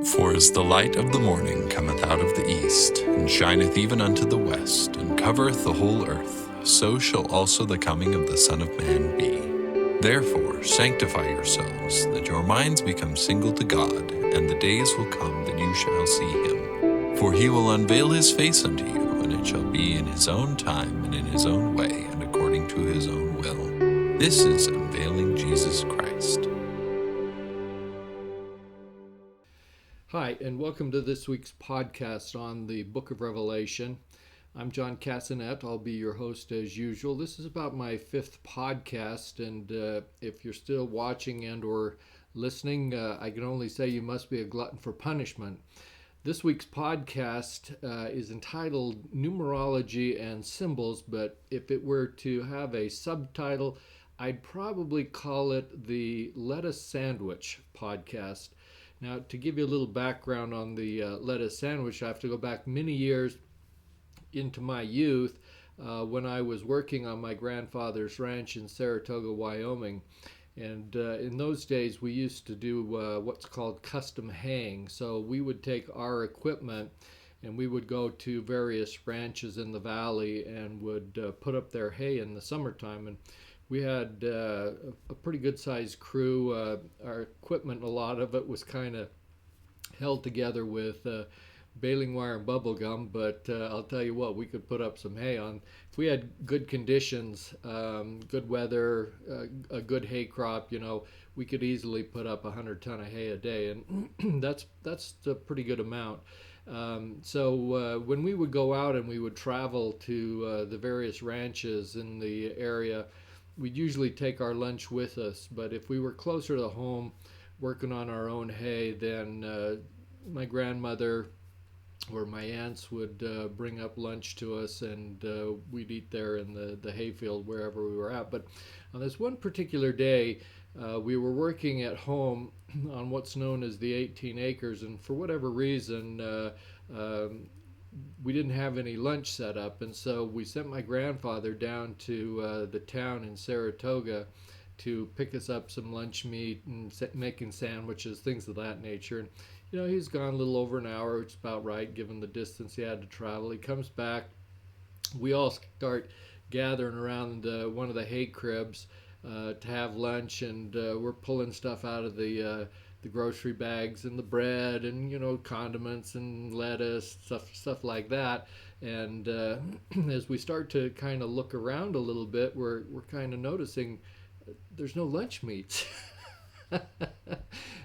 For as the light of the morning cometh out of the east, and shineth even unto the west, and covereth the whole earth, so shall also the coming of the Son of Man be. Therefore sanctify yourselves, that your minds become single to God, and the days will come that you shall see him. For he will unveil his face unto you, and it shall be in his own time, and in his own way, and according to his own will. This is unveiling Jesus Christ. Hi, and welcome to this week's podcast on the Book of Revelation. I'm John Cassanet. I'll be your host as usual. This is about my fifth podcast, and if you're still watching and or listening, I can only say you must be a glutton for punishment. This week's podcast is entitled Numerology and Symbols, but if it were to have a subtitle, I'd probably call it the Lettuce Sandwich Podcast. Now, to give you a little background on the lettuce sandwich, I have to go back many years into my youth when I was working on my grandfather's ranch in Saratoga, Wyoming. And in those days, we used to do what's called custom haying. So we would take our equipment and we would go to various ranches in the valley and would put up their hay in the summertime. And we had a pretty good sized crew. Our equipment, a lot of it was kind of held together with baling wire and bubble gum, but I'll tell you what, we could put up some hay on. If we had good conditions, good weather, a good hay crop, we could easily put up 100 ton of hay a day, and that's a pretty good amount. So when we would go out and we would travel to the various ranches in the area, we'd usually take our lunch with us, but if we were closer to home working on our own hay, then my grandmother or my aunts would bring up lunch to us, and we'd eat there in the hayfield wherever we were at. But on this one particular day, we were working at home on what's known as the 18 acres, and for whatever reason, we didn't have any lunch set up, and so we sent my grandfather down to the town in Saratoga to pick us up some lunch meat and making sandwiches, things of that nature. And he's gone a little over an hour, which is about right given the distance he had to travel. He comes back. We all start gathering around one of the hay cribs to have lunch, and we're pulling stuff out of the grocery bags and the bread and condiments and lettuce, stuff like that. And as we start to kind of look around a little bit, we're kind of noticing there's no lunch meats.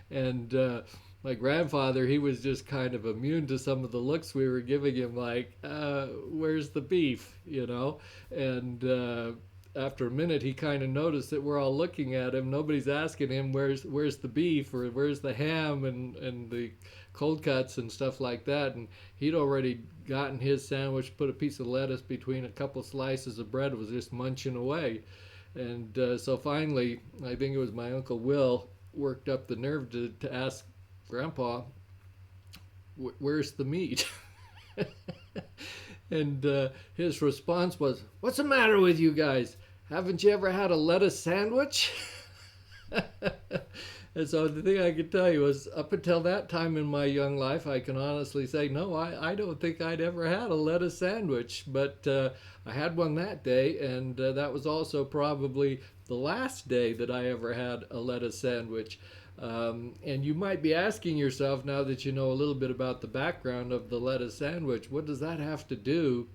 And my grandfather, he was just kind of immune to some of the looks we were giving him, like, where's the beef, And after a minute, he kind of noticed that we're all looking at him. Nobody's asking him where's the beef or where's the ham and the cold cuts and stuff like that. And he'd already gotten his sandwich, put a piece of lettuce between a couple slices of bread, was just munching away. And so finally, I think it was my Uncle Will worked up the nerve to ask Grandpa, where's the meat? And his response was, "What's the matter with you guys? Haven't you ever had a lettuce sandwich?" And so the thing I could tell you is, up until that time in my young life, I can honestly say, no, I don't think I'd ever had a lettuce sandwich. But I had one that day, and that was also probably the last day that I ever had a lettuce sandwich. And you might be asking yourself, now that you know a little bit about the background of the lettuce sandwich, what does that have to do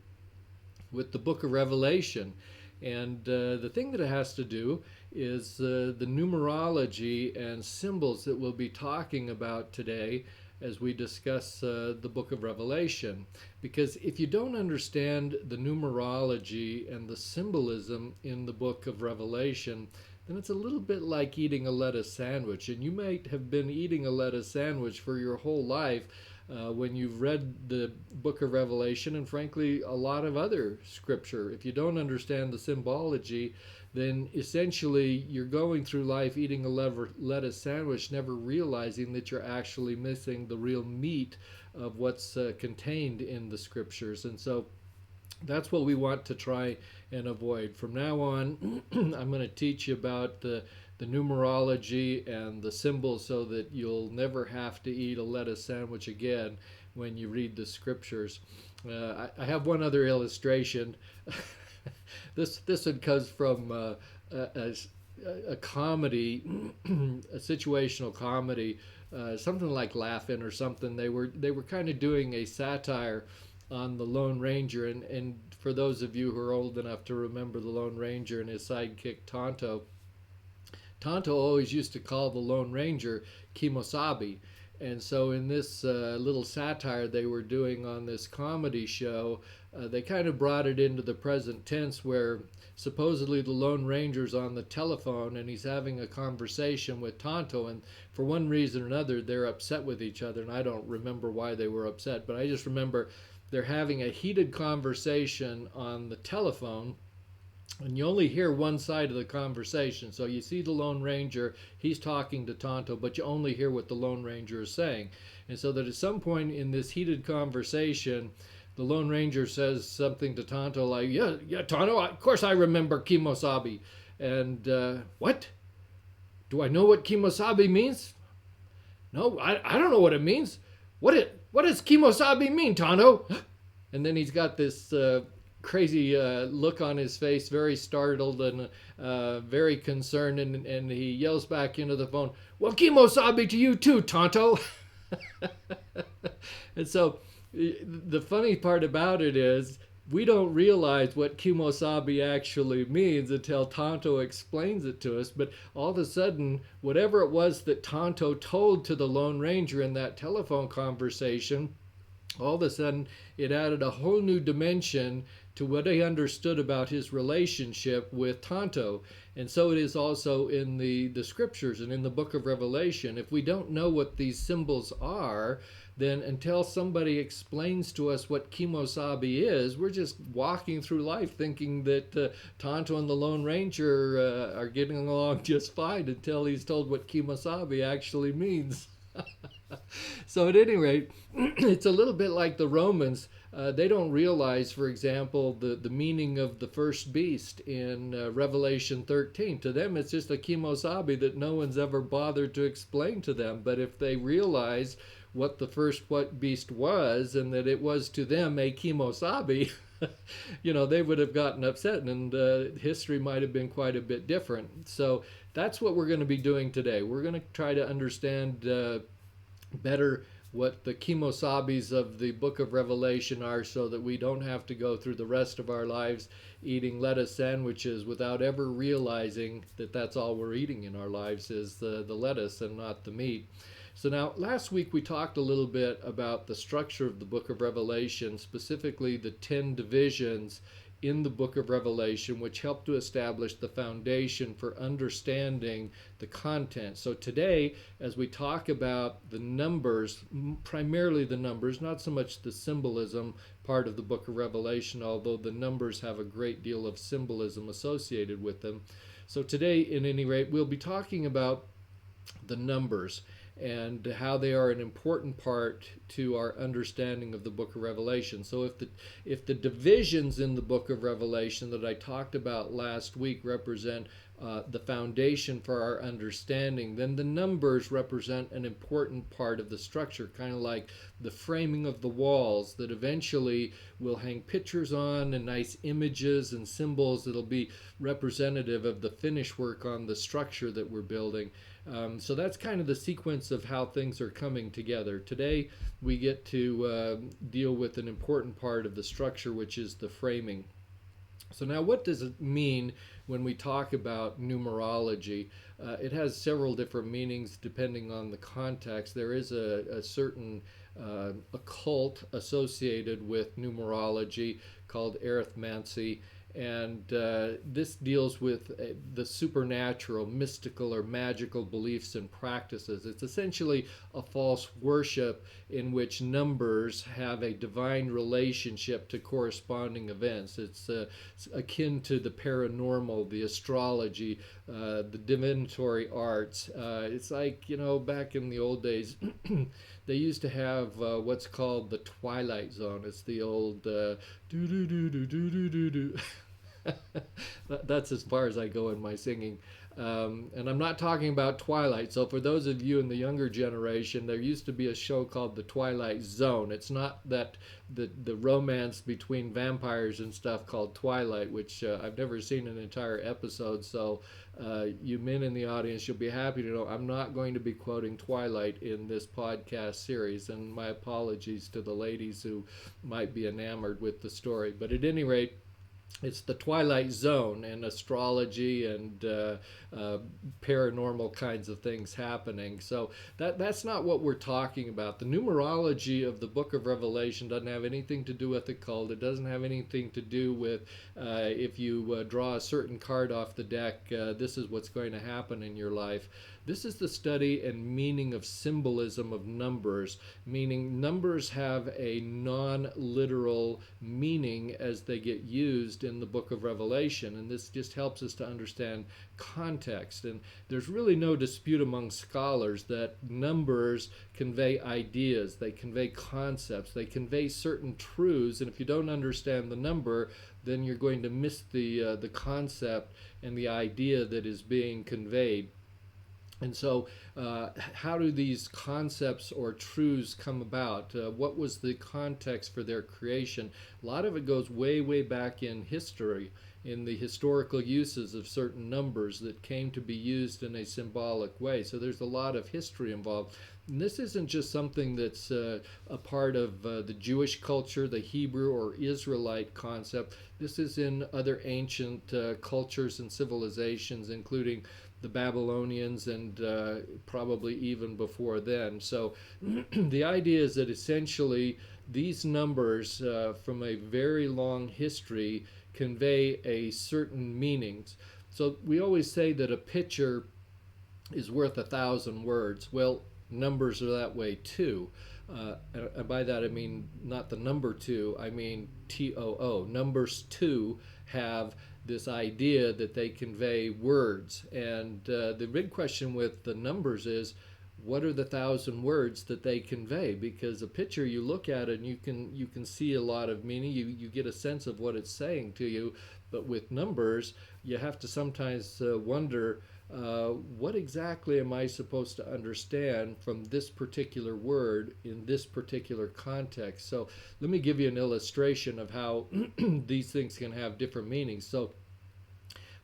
with the Book of Revelation? And the thing that it has to do is the numerology and symbols that we'll be talking about today as we discuss the Book of Revelation. Because if you don't understand the numerology and the symbolism in the Book of Revelation, then it's a little bit like eating a lettuce sandwich. And you might have been eating a lettuce sandwich for your whole life when you've read the Book of Revelation, and frankly a lot of other scripture. If you don't understand the symbology, then essentially you're going through life eating a lettuce sandwich, never realizing that you're actually missing the real meat of what's contained in the scriptures. And so that's what we want to try and avoid. From now on, I'm going to teach you about the the numerology and the symbols so that you'll never have to eat a lettuce sandwich again when you read the scriptures. I have one other illustration. This one comes from a comedy, a situational comedy, something like Laughing or something. They were kind of doing a satire on the Lone Ranger, and for those of you who are old enough to remember the Lone Ranger and his sidekick Tonto, Tonto always used to call the Lone Ranger Kimosabi. And so in this little satire they were doing on this comedy show, they kind of brought it into the present tense where supposedly the Lone Ranger's on the telephone and he's having a conversation with Tonto, and for one reason or another they're upset with each other, and I don't remember why they were upset, but I just remember they're having a heated conversation on the telephone, and you only hear one side of the conversation. So you see the Lone Ranger, he's talking to Tonto, but you only hear what the Lone Ranger is saying. And so that at some point in this heated conversation, the Lone Ranger says something to Tonto like, yeah, Tonto, of course I remember Kimosabi. And what? Do I know what Kimosabi means? No, I don't know what it means. What does Kimosabi mean, Tonto? And then he's got this crazy look on his face, very startled and very concerned, and he yells back into the phone, well, Kimosabi to you too, Tonto. And so the funny part about it is we don't realize what Kimosabi actually means until Tonto explains it to us, but all of a sudden, whatever it was that Tonto told to the Lone Ranger in that telephone conversation, all of a sudden it added a whole new dimension to what he understood about his relationship with Tonto. And so it is also in the scriptures and in the book of Revelation. If we don't know what these symbols are, then until somebody explains to us what Kimosabi is, we're just walking through life thinking that Tonto and the Lone Ranger are getting along just fine until he's told what Kimosabi actually means. So at any rate, it's a little bit like the Romans. They don't realize, for example, the meaning of the first beast in Revelation 13. To them, it's just a Kimosabi that no one's ever bothered to explain to them. But if they realize what the first beast was, and that it was to them a Kimosabi, they would have gotten upset, and history might have been quite a bit different. So that's what we're going to be doing today. We're going to try to understand better what the Kimosabis of the book of Revelation are, so that we don't have to go through the rest of our lives eating lettuce sandwiches without ever realizing that that's all we're eating in our lives is the lettuce and not the meat. So now, last week we talked a little bit about the structure of the book of Revelation, specifically the 10 divisions in the book of Revelation, which help to establish the foundation for understanding the content. So today, as we talk about the numbers, primarily the numbers, not so much the symbolism part of the book of Revelation, although the numbers have a great deal of symbolism associated with them. So today, at any rate, we'll be talking about the numbers and how they are an important part to our understanding of the book of Revelation. So if the divisions in the book of Revelation that I talked about last week represent the foundation for our understanding, then the numbers represent an important part of the structure, kind of like the framing of the walls that eventually will hang pictures on and nice images and symbols that'll be representative of the finish work on the structure that we're building. So that's kind of the sequence of how things are coming together. Today we get to deal with an important part of the structure, which is the framing. So now, what does it mean when we talk about numerology? It has several different meanings depending on the context. There is a certain occult associated with numerology called arithmancy, and this deals with the supernatural, mystical, or magical beliefs and practices. It's essentially a false worship in which numbers have a divine relationship to corresponding events. It's akin to the paranormal, the astrology, the divinatory arts. It's like, back in the old days, they used to have what's called the Twilight Zone. It's the old do-do-do-do-do-do-do-do. That's as far as I go in my singing. And I'm not talking about Twilight. So for those of you in the younger generation, there used to be a show called The Twilight Zone. It's not that the romance between vampires and stuff called Twilight, which I've never seen an entire episode. So you men in the audience, you'll be happy to know I'm not going to be quoting Twilight in this podcast series. And my apologies to the ladies who might be enamored with the story. But at any rate, it's the Twilight Zone and astrology and paranormal kinds of things happening. So that's not what we're talking about. The numerology of the Book of Revelation doesn't have anything to do with the cult. It doesn't have anything to do with if you draw a certain card off the deck, this is what's going to happen in your life. This is the study and meaning of symbolism of numbers, meaning numbers have a non-literal meaning as they get used in the Book of Revelation, and this just helps us to understand context. And there's really no dispute among scholars that numbers convey ideas, they convey concepts, they convey certain truths, and if you don't understand the number, then you're going to miss the concept and the idea that is being conveyed. And so, how do these concepts or truths come about? What was the context for their creation? A lot of it goes way, way back in history, in the historical uses of certain numbers that came to be used in a symbolic way. So there's a lot of history involved. And this isn't just something that's a part of the Jewish culture, the Hebrew or Israelite concept. This is in other ancient cultures and civilizations, including the Babylonians and probably even before then. So the idea is that essentially these numbers from a very long history convey a certain meanings. So we always say that a picture is worth 1,000 words. Well, numbers are that way too. And by that I mean not the number two, I mean TOO. Numbers two have this idea that they convey words. And the big question with the numbers is, what are the 1,000 words that they convey? Because a picture, you look at it and you can see a lot of meaning. You get a sense of what it's saying to you. But with numbers, you have to sometimes wonder, what exactly am I supposed to understand from this particular word in this particular context? So let me give you an illustration of how these things can have different meanings. So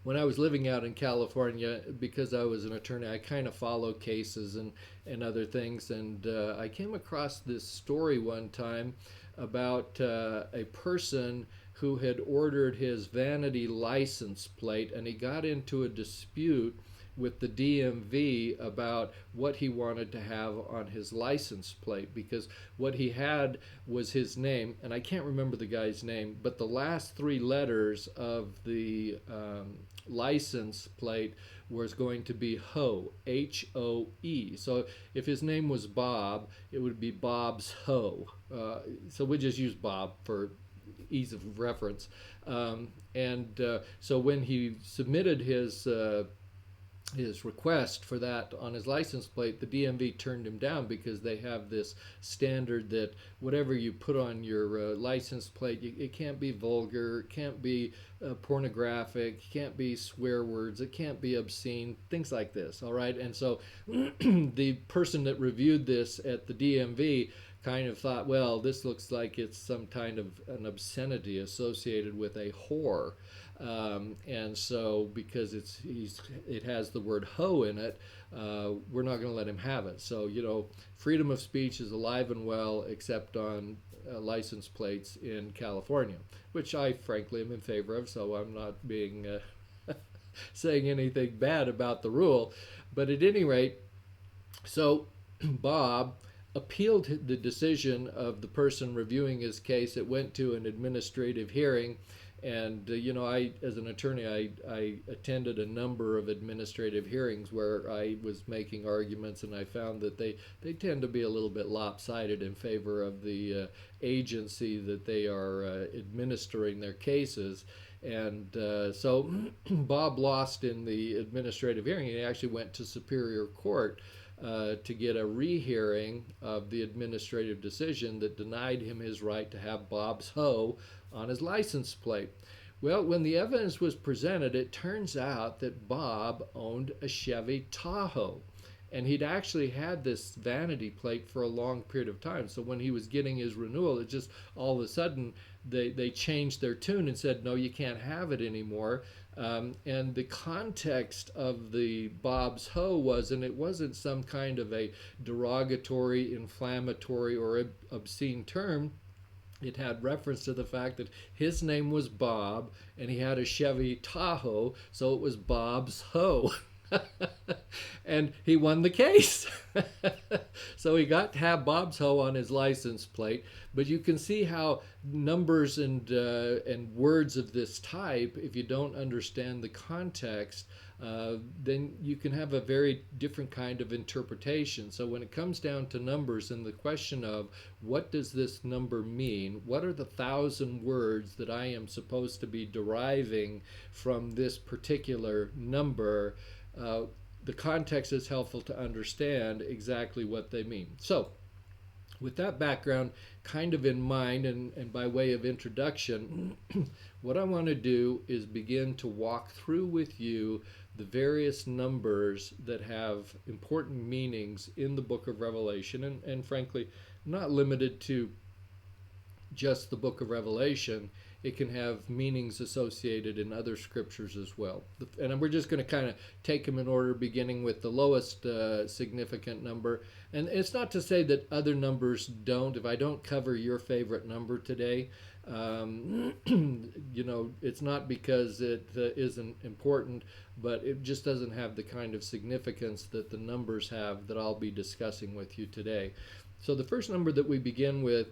when I was living out in California, because I was an attorney, I kind of follow cases and other things. And I came across this story one time about a person who had ordered his vanity license plate, and he got into a dispute with the DMV about what he wanted to have on his license plate, because what he had was his name, and I can't remember the guy's name, but the last three letters of the license plate was going to be Hoe, H-O-E. So if his name was Bob, it would be Bob's Hoe. So we just use Bob for ease of reference. So when he submitted his request for that on his license plate, the DMV turned him down because they have this standard that whatever you put on your license plate, it can't be vulgar, it can't be pornographic, it can't be swear words, it can't be obscene, things like this, all right? And so the person that reviewed this at the DMV kind of thought, well, this looks like it's some kind of an obscenity associated with a whore. And so because it has the word hoe in it, we're not going to let him have it. So, freedom of speech is alive and well, except on license plates in California, which I frankly am in favor of, so I'm not being saying anything bad about the rule. But at any rate, so Bob appealed the decision of the person reviewing his case. It went to an administrative hearing. And, I, as an attorney, I attended a number of administrative hearings where I was making arguments, and I found that they tend to be a little bit lopsided in favor of the agency that they are administering their cases. And so Bob lost in the administrative hearing. He actually went to Superior Court to get a rehearing of the administrative decision that denied him his right to have Bob's Hoe on his license plate. Well, when the evidence was presented, it turns out that Bob owned a Chevy Tahoe. And he'd actually had this vanity plate for a long period of time. So when he was getting his renewal, it just all of a sudden they changed their tune and said, no, you can't have it anymore. And the context of the Bob's Hoe was, and it wasn't some kind of a derogatory, inflammatory, or obscene term. It had reference to the fact that his name was Bob and he had a Chevy Tahoe, so it was Bob's Hoe. And he won the case. So he got to have Bob's Hoe on his license plate. But you can see how numbers and words of this type, if you don't understand the context, then you can have a very different kind of interpretation. So when it comes down to numbers and the question of what does this number mean, what are the 1,000 words that I am supposed to be deriving from this particular number, the context is helpful to understand exactly what they mean. So with that background kind of in mind and by way of introduction, what I want to do is begin to walk through with you the various numbers that have important meanings in the book of Revelation, and frankly, not limited to just the book of Revelation. It can have meanings associated in other scriptures as well. And we're just going to kind of take them in order, beginning with the lowest significant number. And it's not to say that other numbers don't. If I don't cover your favorite number today, it's not because it isn't important, but it just doesn't have the kind of significance that the numbers have that I'll be discussing with you today. So the first number that we begin with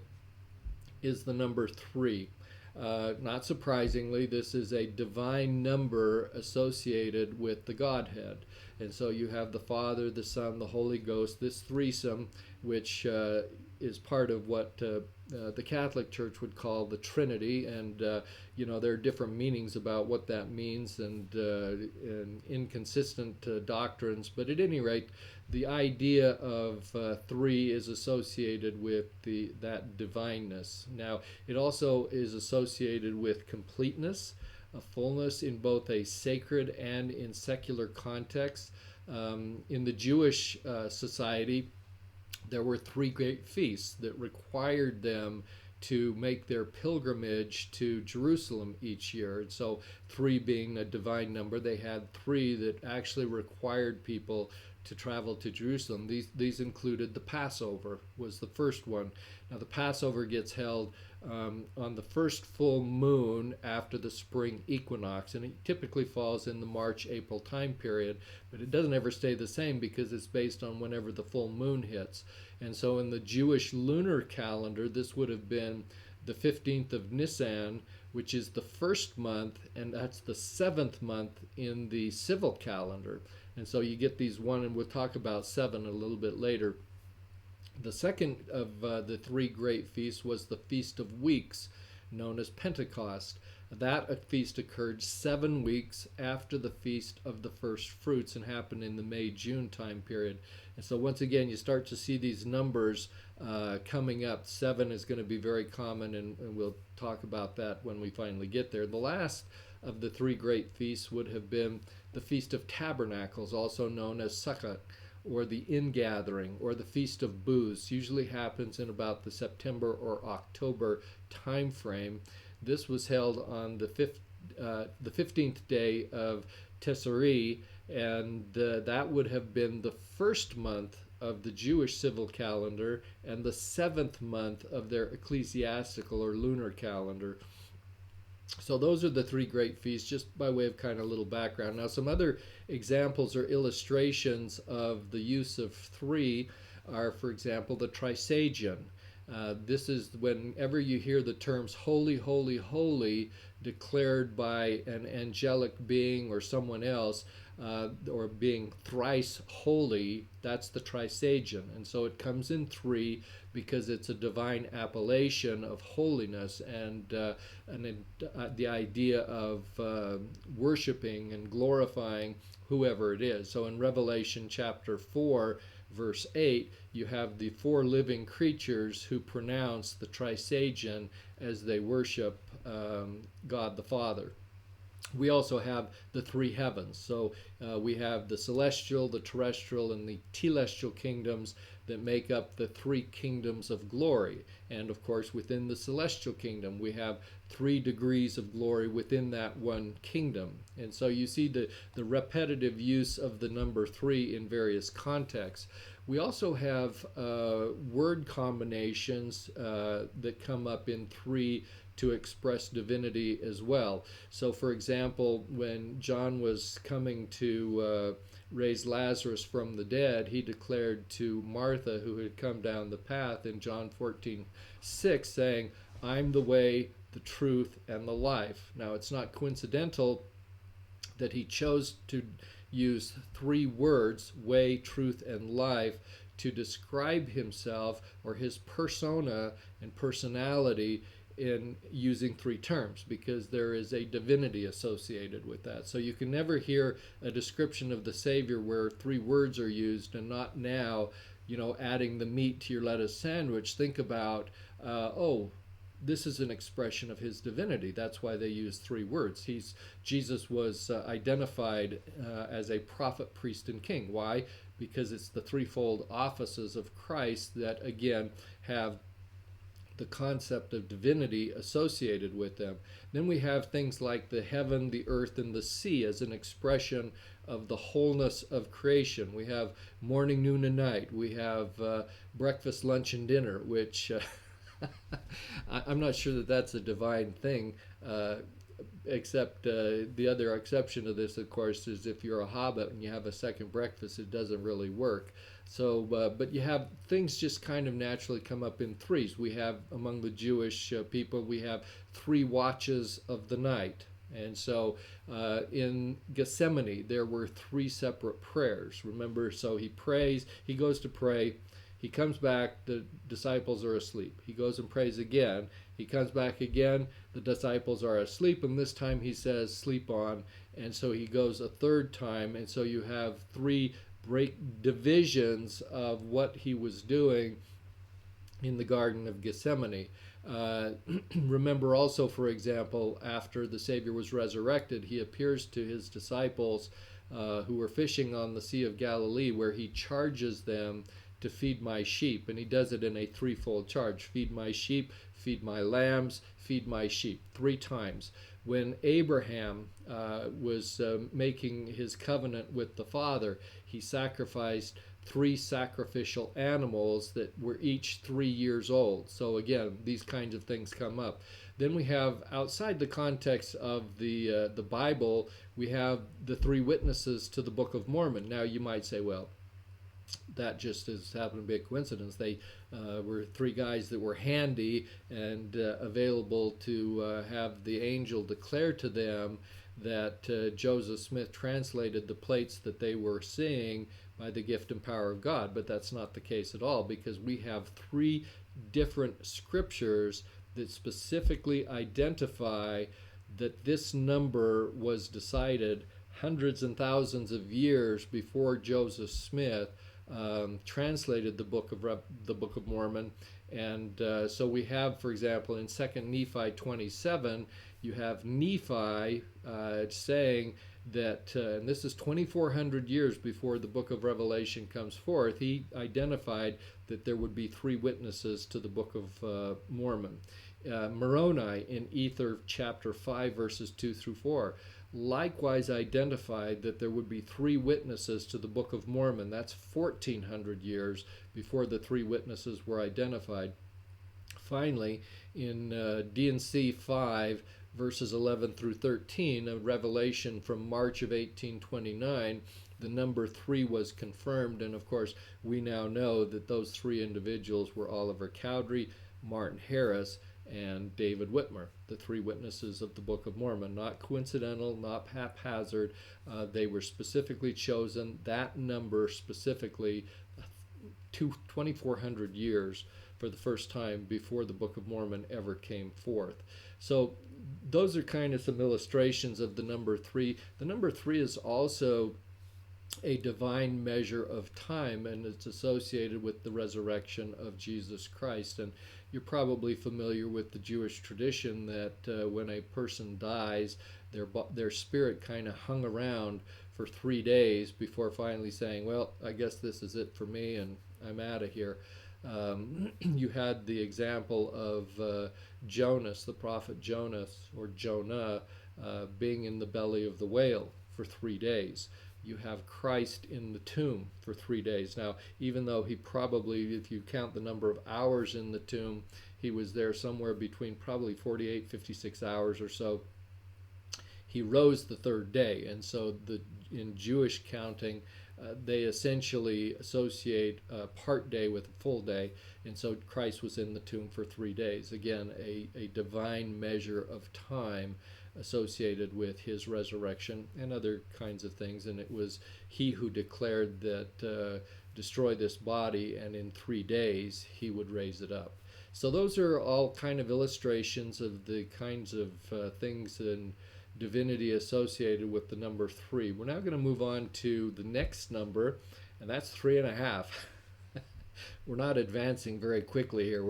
is the number 3. Not surprisingly, this is a divine number associated with the Godhead. And so you have the Father, the Son, the Holy Ghost, this threesome, which is part of what the Catholic Church would call the Trinity. And, there are different meanings about what that means and inconsistent doctrines. But at any rate, the idea of 3 is associated with that divineness. Now, it also is associated with completeness, a fullness in both a sacred and in secular context. In the Jewish society, there were 3 great feasts that required them to make their pilgrimage to Jerusalem each year. And so 3 being a divine number, they had 3 that actually required people to travel to Jerusalem. These included the Passover was the first one. Now the Passover gets held on the first full moon after the spring equinox, and it typically falls in the March-April time period, but it doesn't ever stay the same because it's based on whenever the full moon hits. And so in the Jewish lunar calendar, this would have been the 15th of Nisan, which is the first month, and that's the 7th month in the civil calendar. And so you get these one, and we'll talk about 7 a little bit later. The second of the 3 great feasts was the Feast of Weeks, known as Pentecost. That feast occurred 7 weeks after the Feast of the First Fruits and happened in the May-June time period. And so once again, you start to see these numbers coming up. 7 is going to be very common, and we'll talk about that when we finally get there. The last of the 3 great feasts would have been the Feast of Tabernacles, also known as Sukkot, or the Ingathering, or the Feast of Booths. Usually happens in about the September or October time frame. This was held on the 15th day of Tesseri, and that would have been the first month of the Jewish civil calendar and the 7th month of their ecclesiastical or lunar calendar. So those are the 3 great feasts, just by way of kind of little background. Now, some other examples or illustrations of the use of 3 are, for example, the Trisagion. This is whenever you hear the terms holy, holy, holy declared by an angelic being or someone else, or being thrice holy, that's the Trisagion. And so it comes in 3 because it's a divine appellation of holiness and the idea of worshiping and glorifying whoever it is. So in Revelation chapter 4, verse 8, you have the four living creatures who pronounce the Trisagion as they worship God the Father. We also have the three heavens. So we have the celestial, the terrestrial, and the telestial kingdoms that make up the three kingdoms of glory. And of course, within the celestial kingdom, we have 3 degrees of glory within that one kingdom. And so you see the repetitive use of the number 3 in various contexts. We also have word combinations that come up in 3 to express divinity as well. So, for example, when John was coming to raise Lazarus from the dead, he declared to Martha, who had come down the path in John 14:6, saying, "I'm the way, the truth, and the life." Now, it's not coincidental that he chose to use 3 words, way, truth, and life, to describe himself or his persona and personality in using 3 terms, because there is a divinity associated with that. So you can never hear a description of the Savior where 3 words are used and not now, adding the meat to your lettuce sandwich. Think about, this is an expression of his divinity. That's why they use 3 words. Jesus was identified as a prophet, priest, and king. Why? Because it's the threefold offices of Christ that, again, have the concept of divinity associated with them. Then we have things like the heaven, the earth, and the sea as an expression of the wholeness of creation. We have morning, noon, and night. We have breakfast, lunch, and dinner, which I'm not sure that that's a divine thing, except the other exception to this, of course, is if you're a hobbit and you have a second breakfast, it doesn't really work. So, but you have things just kind of naturally come up in 3s. We have, among the Jewish people, we have 3 watches of the night. And so in Gethsemane, there were 3 separate prayers. Remember, so he prays, he goes to pray, he comes back, the disciples are asleep. He goes and prays again. He comes back again, the disciples are asleep, and this time he says, "Sleep on." And so he goes a 3rd time, and so you have 3 divisions of what he was doing in the Garden of Gethsemane. Remember also, for example, after the Savior was resurrected, he appears to his disciples who were fishing on the Sea of Galilee, where he charges them to feed my sheep. And he does it in a 3-fold charge: feed my sheep, feed my lambs, feed my sheep, 3 times. When Abraham was making his covenant with the Father, he sacrificed 3 sacrificial animals that were each 3 years old. So again, these kinds of things come up. Then we have, outside the context of the Bible, we have the 3 witnesses to the Book of Mormon. Now you might say, well, that just has happened to be a coincidence. They were 3 guys that were handy and available to have the angel declare to them that Joseph Smith translated the plates that they were seeing by the gift and power of God. But that's not the case at all, because we have 3 different scriptures that specifically identify that this number was decided hundreds and thousands of years before Joseph Smith translated the Book of Mormon. And so we have, for example, in 2 Nephi 27, you have Nephi saying that, and this is 2,400 years before the Book of Revelation comes forth, he identified that there would be 3 witnesses to the Book of Mormon. Moroni in Ether chapter 5 verses 2 through 4 likewise identified that there would be 3 witnesses to the Book of Mormon. That's 1,400 years before the 3 witnesses were identified. Finally, in D&C 5 verses 11 through 13, a revelation from March of 1829, the number 3 was confirmed, and of course we now know that those 3 individuals were Oliver Cowdery, Martin Harris, and David Whitmer, the 3 witnesses of the Book of Mormon. Not coincidental, not haphazard. They were specifically chosen, that number specifically, 2,400 years for the first time before the Book of Mormon ever came forth. So those are kind of some illustrations of the number 3. The number 3 is also a divine measure of time, and it's associated with the resurrection of Jesus Christ. And you're probably familiar with the Jewish tradition that when a person dies, their spirit kind of hung around for 3 days before finally saying, well, I guess this is it for me and I'm out of here. You had the example of Jonas, the prophet Jonas, or Jonah, being in the belly of the whale for 3 days. You have Christ in the tomb for 3 days. Now, even though he probably, if you count the number of hours in the tomb, he was there somewhere between probably 48, 56 hours or so. He rose the third day. And so in Jewish counting, they essentially associate a part day with a full day. And so Christ was in the tomb for 3 days. Again, a divine measure of time associated with his resurrection and other kinds of things. And it was he who declared that destroy this body, and in 3 days he would raise it up. So those are all kind of illustrations of the kinds of things in divinity associated with the number 3. We're now going to move on to the next number, and that's 3.5. We're not advancing very quickly here.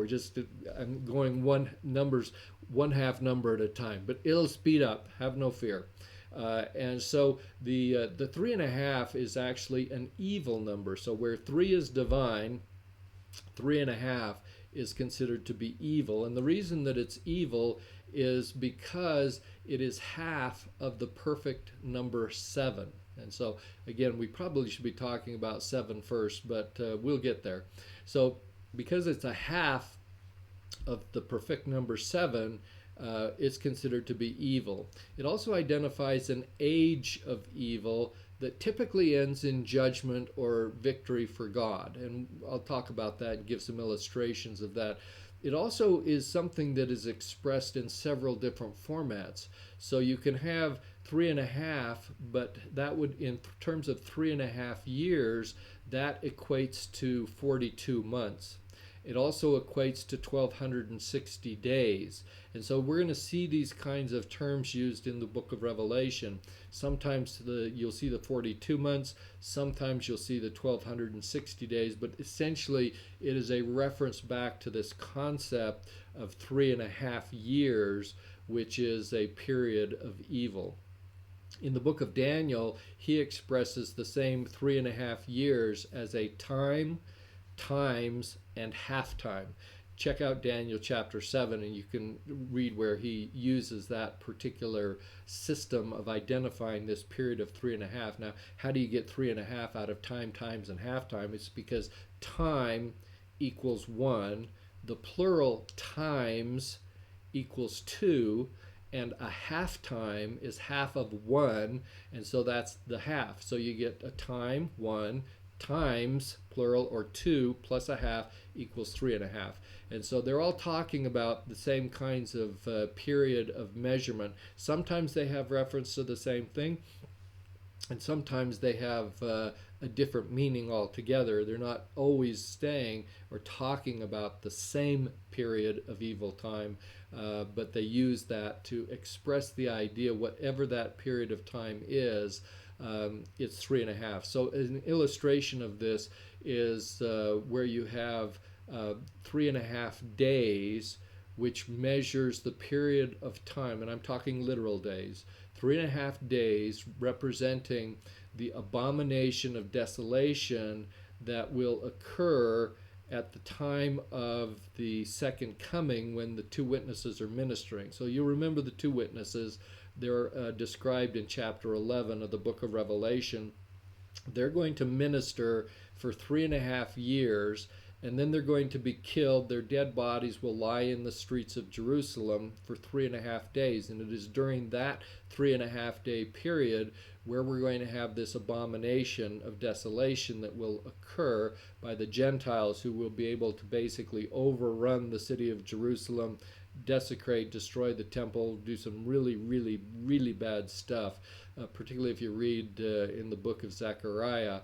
I'm going one half number at a time, but it'll speed up. Have no fear. And so the 3.5 is actually an evil number. So where 3 is divine, 3.5 is considered to be evil. And the reason that it's evil is because it is half of the perfect number 7. And so, again, we probably should be talking about 7 first, but we'll get there. So, because it's a half of the perfect number 7, it's considered to be evil. It also identifies an age of evil that typically ends in judgment or victory for God. And I'll talk about that and give some illustrations of that. It also is something that is expressed in several different formats. So you can have 3.5, but that would, in terms of 3.5 years, that equates to 42 months. It also equates to 1,260 days. And so we're going to see these kinds of terms used in the book of Revelation. Sometimes you'll see the 42 months, sometimes you'll see the 1,260 days, but essentially it is a reference back to this concept of 3.5 years, which is a period of evil. In the book of Daniel, he expresses the same 3.5 years as a time, times, and halftime. Check out Daniel chapter 7 and you can read where he uses that particular system of identifying this period of 3.5. Now, how do you get 3.5 out of time, times, and halftime? It's because time equals 1, the plural times equals 2, and a halftime is half of 1, and so that's the half. So you get a time, 1, times, plural, or 2 plus a half equals 3.5. And so they're all talking about the same kinds of period of measurement. Sometimes they have reference to the same thing, and sometimes they have a different meaning altogether. They're not always staying or talking about the same period of evil time, but they use that to express the idea, whatever that period of time is, it's 3.5. So an illustration of this is where you have 3.5 days, which measures the period of time, and I'm talking literal days, 3.5 days representing the abomination of desolation that will occur at the time of the second coming when the two witnesses are ministering. So you remember the two witnesses. They're described in chapter 11 of the book of Revelation. They're going to minister for 3.5 years, and then they're going to be killed. Their dead bodies will lie in the streets of Jerusalem for 3.5 days. And it is during that 3.5 day period where we're going to have this abomination of desolation that will occur by the Gentiles, who will be able to basically overrun the city of Jerusalem, desecrate, destroy the temple, do some really, really, really bad stuff, particularly if you read in the book of Zechariah.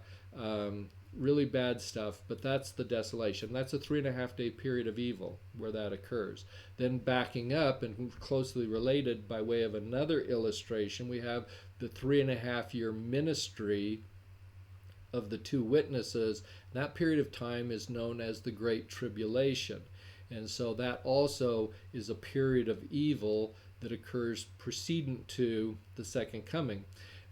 Really bad stuff, but that's the desolation. That's a 3.5 day period of evil where that occurs. Then backing up and closely related by way of another illustration, we have the 3.5 year ministry of the two witnesses. That period of time is known as the Great Tribulation. And so that also is a period of evil that occurs precedent to the second coming.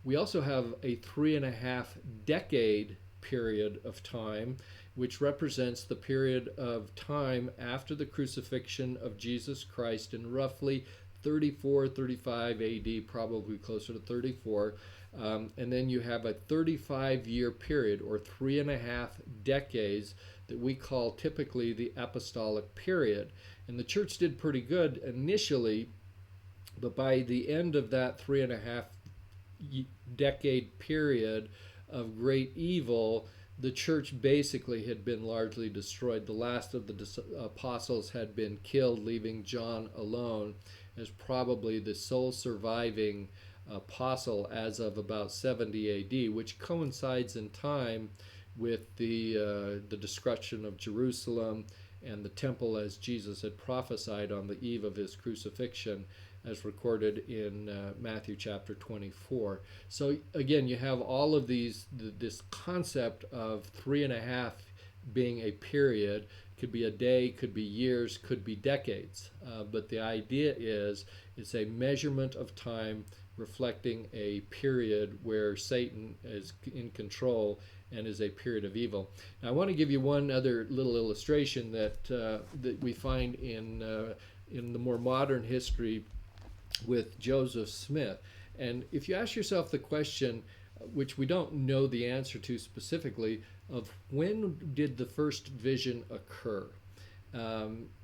We also have a 3.5 decade period of time, which represents the period of time after the crucifixion of Jesus Christ in roughly 34, 35 AD, probably closer to 34. And then you have a 35-year period, or 3.5 decades, that we call typically the apostolic period. And the church did pretty good initially, but by the end of that 3.5 decade period of great evil, the church basically had been largely destroyed. The last of the apostles had been killed, leaving John alone as probably the sole surviving apostle as of about 70 AD, which coincides in time with the destruction of Jerusalem and the temple as Jesus had prophesied on the eve of his crucifixion, as recorded in Matthew chapter 24. So again, you have all of this concept of 3.5 being a period. Could be a day, could be years, could be decades. But the idea is it's a measurement of time reflecting a period where Satan is in control and is a period of evil. Now, I want to give you one other little illustration that we find in the more modern history with Joseph Smith. And if you ask yourself the question, which we don't know the answer to specifically, of when did the first vision occur?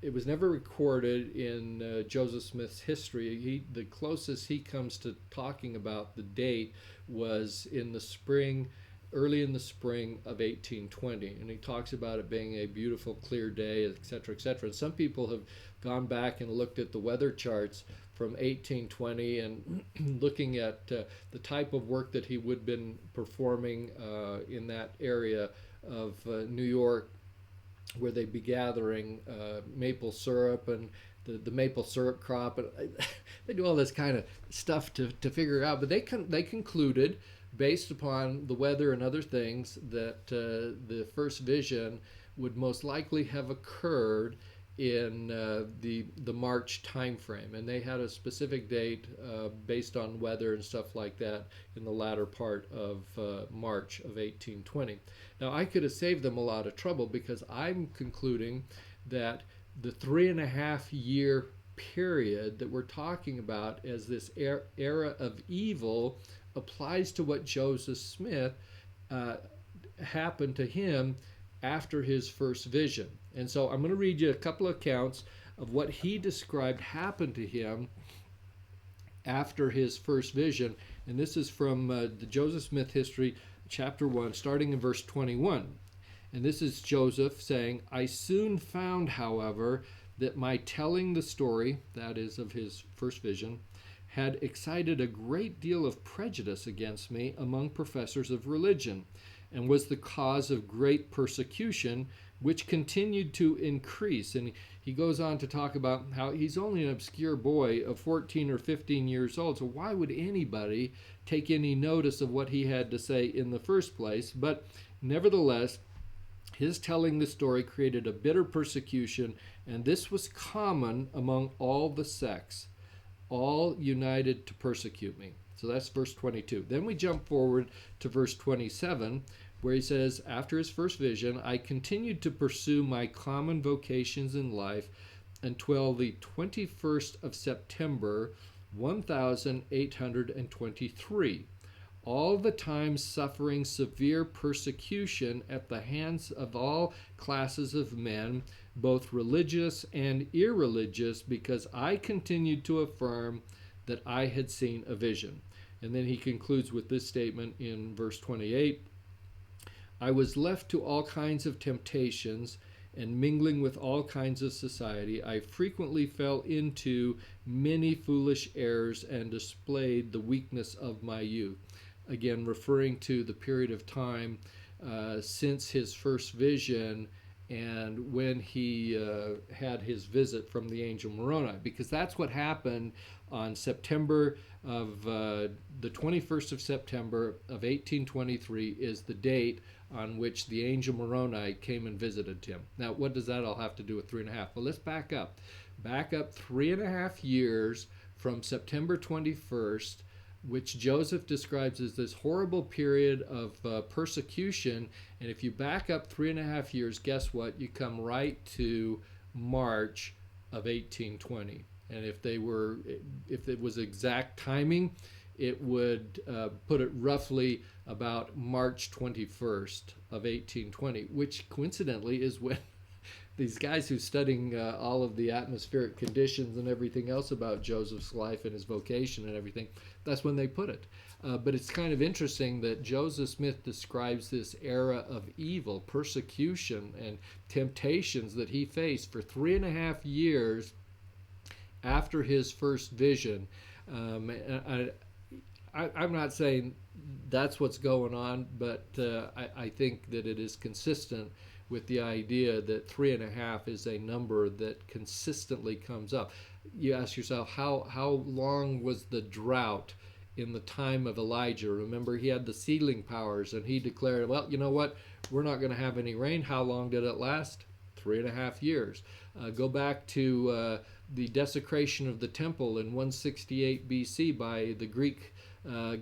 It was never recorded in Joseph Smith's history. The closest he comes to talking about the date was in the spring, early in the spring of 1820. And he talks about it being a beautiful, clear day, et cetera, et cetera. And some people have gone back and looked at the weather charts from 1820 and looking at the type of work that he would have been performing in that area of New York, where they'd be gathering maple syrup and the maple syrup crop. And they do all this kind of stuff to figure it out. But they concluded, based upon the weather and other things, that the first vision would most likely have occurred in the March time frame, and they had a specific date based on weather and stuff like that in the latter part of March of 1820. Now, I could have saved them a lot of trouble, because I'm concluding that the 3.5 year period that we're talking about as this era of evil applies to what Joseph Smith happened to him after his first vision. And so I'm going to read you a couple of accounts of what he described happened to him after his first vision. And this is from the Joseph Smith history, chapter 1, starting in verse 21. And this is Joseph saying, "I soon found, however, that my telling the story," that is of his first vision, "had excited a great deal of prejudice against me among professors of religion, and was the cause of great persecution, which continued to increase." And he goes on to talk about how he's only an obscure boy of 14 or 15 years old, so why would anybody take any notice of what he had to say in the first place? But nevertheless, his telling the story created a bitter persecution, and this was common among all the sects, all united to persecute me. So that's verse 22. Then we jump forward to verse 27, where he says, "After his first vision, I continued to pursue my common vocations in life until the 21st of September, 1823, all the time suffering severe persecution at the hands of all classes of men, both religious and irreligious, because I continued to affirm that I had seen a vision." And then he concludes with this statement in verse 28, "I was left to all kinds of temptations, and mingling with all kinds of society, I frequently fell into many foolish errors and displayed the weakness of my youth." Again, referring to the period of time since his first vision and when he had his visit from the angel Moroni, because that's what happened on September of the 21st of September of 1823 is the date on which the angel Moroni came and visited him. Now, what does that all have to do with 3.5? Well, let's back up. Back up 3.5 years from September 21st, which Joseph describes as this horrible period of persecution. And if you back up 3.5 years, guess what? You come right to March of 1820. And if it was exact timing, it would put it roughly about March 21st of 1820, which coincidentally is when these guys who are studying all of the atmospheric conditions and everything else about Joseph's life and his vocation and everything, that's when they put it. But it's kind of interesting that Joseph Smith describes this era of evil, persecution, and temptations that he faced for 3.5 years after his first vision. I'm not saying that's what's going on, but I think that it is consistent with the idea that 3.5 is a number that consistently comes up. You ask yourself, how long was the drought in the time of Elijah? Remember, he had the seedling powers, and he declared, well, you know what? We're not going to have any rain. How long did it last? 3.5 years. Go back to the desecration of the temple in 168 BC by the Greek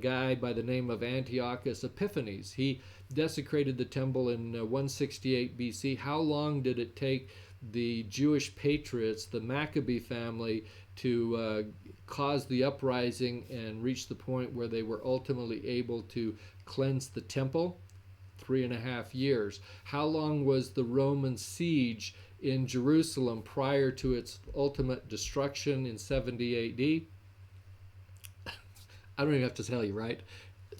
guy by the name of Antiochus Epiphanes. He desecrated the temple in 168 BC. How long did it take the Jewish patriots, the Maccabee family, to cause the uprising and reach the point where they were ultimately able to cleanse the temple? 3.5 years. How long was the Roman siege in Jerusalem prior to its ultimate destruction in 70 AD? I don't even have to tell you, right?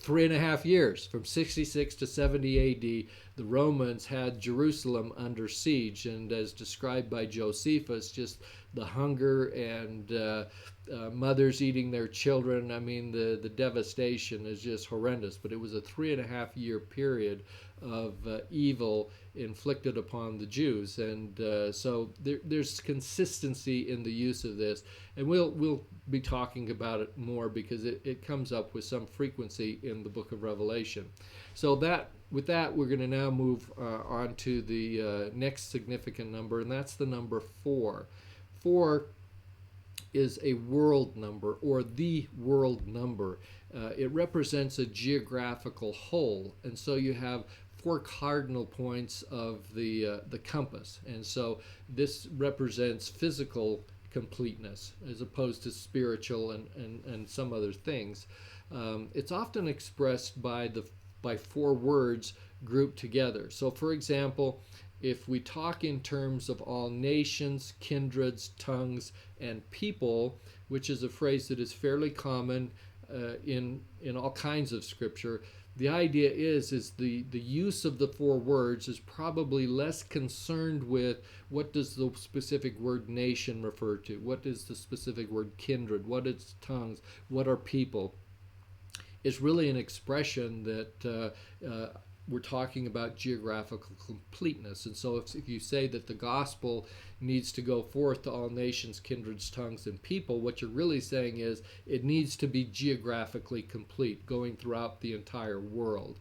3.5 years. From 66 to 70 AD, the Romans had Jerusalem under siege, and as described by Josephus, just the hunger and mothers eating their children. I mean, the devastation is just horrendous. But it was a 3.5 year period of evil inflicted upon the Jews, and so there's consistency in the use of this, and we'll be talking about it more because it comes up with some frequency in the book of Revelation. So with that, we're going to now move on to the next significant number, and that's the number 4. 4 is a world number, or the world number. It represents a geographical whole, and so you have 4 cardinal points of the compass, and so this represents physical completeness as opposed to spiritual and some other things. It's often expressed by 4 words grouped together. So, for example, if we talk in terms of all nations, kindreds, tongues, and people, which is a phrase that is fairly common in all kinds of scripture, the idea is the use of the 4 words is probably less concerned with what does the specific word nation refer to, what is the specific word kindred, what is tongues, what are people. It's really an expression that we're talking about geographical completeness. And so if you say that the gospel needs to go forth to all nations, kindreds, tongues, and people, what you're really saying is it needs to be geographically complete, going throughout the entire world.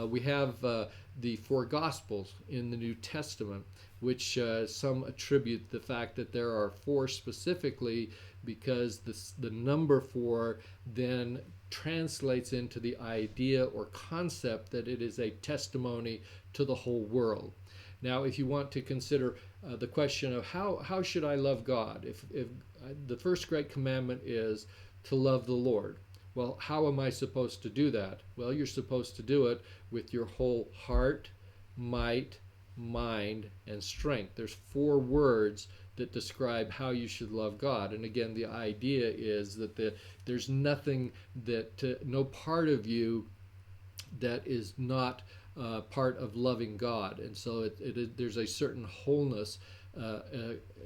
We have the 4 gospels in the New Testament, which some attribute the fact that there are 4 specifically because the number 4 then translates into the idea or concept that it is a testimony to the whole world. Now, if you want to consider the question of how should I love God, if the first great commandment is to love the Lord, well, how am I supposed to do that? Well, you're supposed to do it with your whole heart, might, mind, and strength. There's 4 words that describe how you should love God. And again, the idea is that there's nothing no part of you that is not part of loving God. And so there's a certain wholeness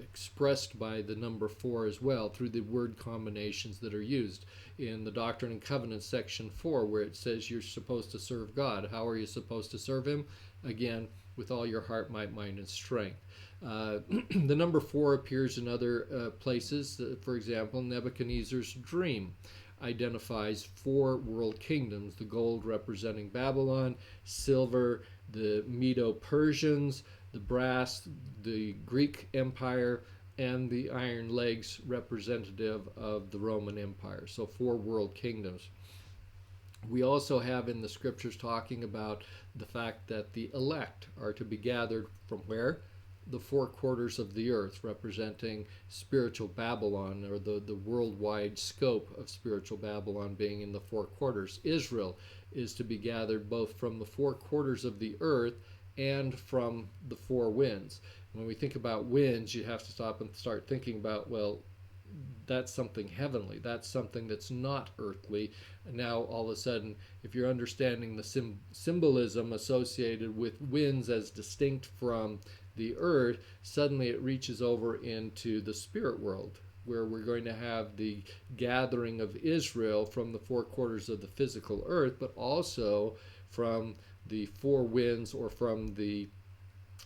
expressed by the number 4 as well through the word combinations that are used in the Doctrine and Covenants section 4, where it says you're supposed to serve God. How are you supposed to serve him? Again, with all your heart, might, mind, and strength. The number 4 appears in other places. For example, Nebuchadnezzar's dream identifies 4 world kingdoms: the gold representing Babylon, silver, the Medo-Persians, the brass, the Greek Empire, and the iron legs representative of the Roman Empire. So 4 world kingdoms. We also have in the scriptures talking about the fact that the elect are to be gathered from where? The 4 quarters of the earth, representing spiritual Babylon, or the worldwide scope of spiritual Babylon being in the 4 quarters. Israel is to be gathered both from the 4 quarters of the earth and from the 4 winds. When we think about winds, you have to stop and start thinking about, well, that's something heavenly. That's something that's not earthly. And now all of a sudden, if you're understanding the symbolism associated with winds as distinct from the earth, suddenly it reaches over into the spirit world, where we're going to have the gathering of Israel from the 4 quarters of the physical earth, but also from the 4 winds, or from the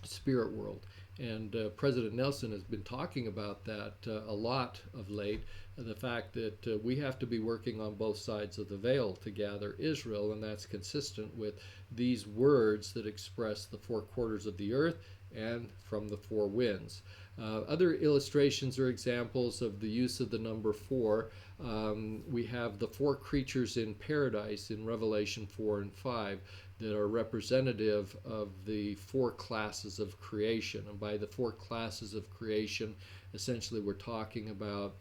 spirit world. And President Nelson has been talking about that a lot of late, the fact that we have to be working on both sides of the veil to gather Israel, and that's consistent with these words that express the 4 quarters of the earth and from the 4 winds. Other illustrations or examples of the use of the number 4, we have the 4 creatures in paradise in Revelation 4 and 5 that are representative of the 4 classes of creation. And by the 4 classes of creation, essentially we're talking about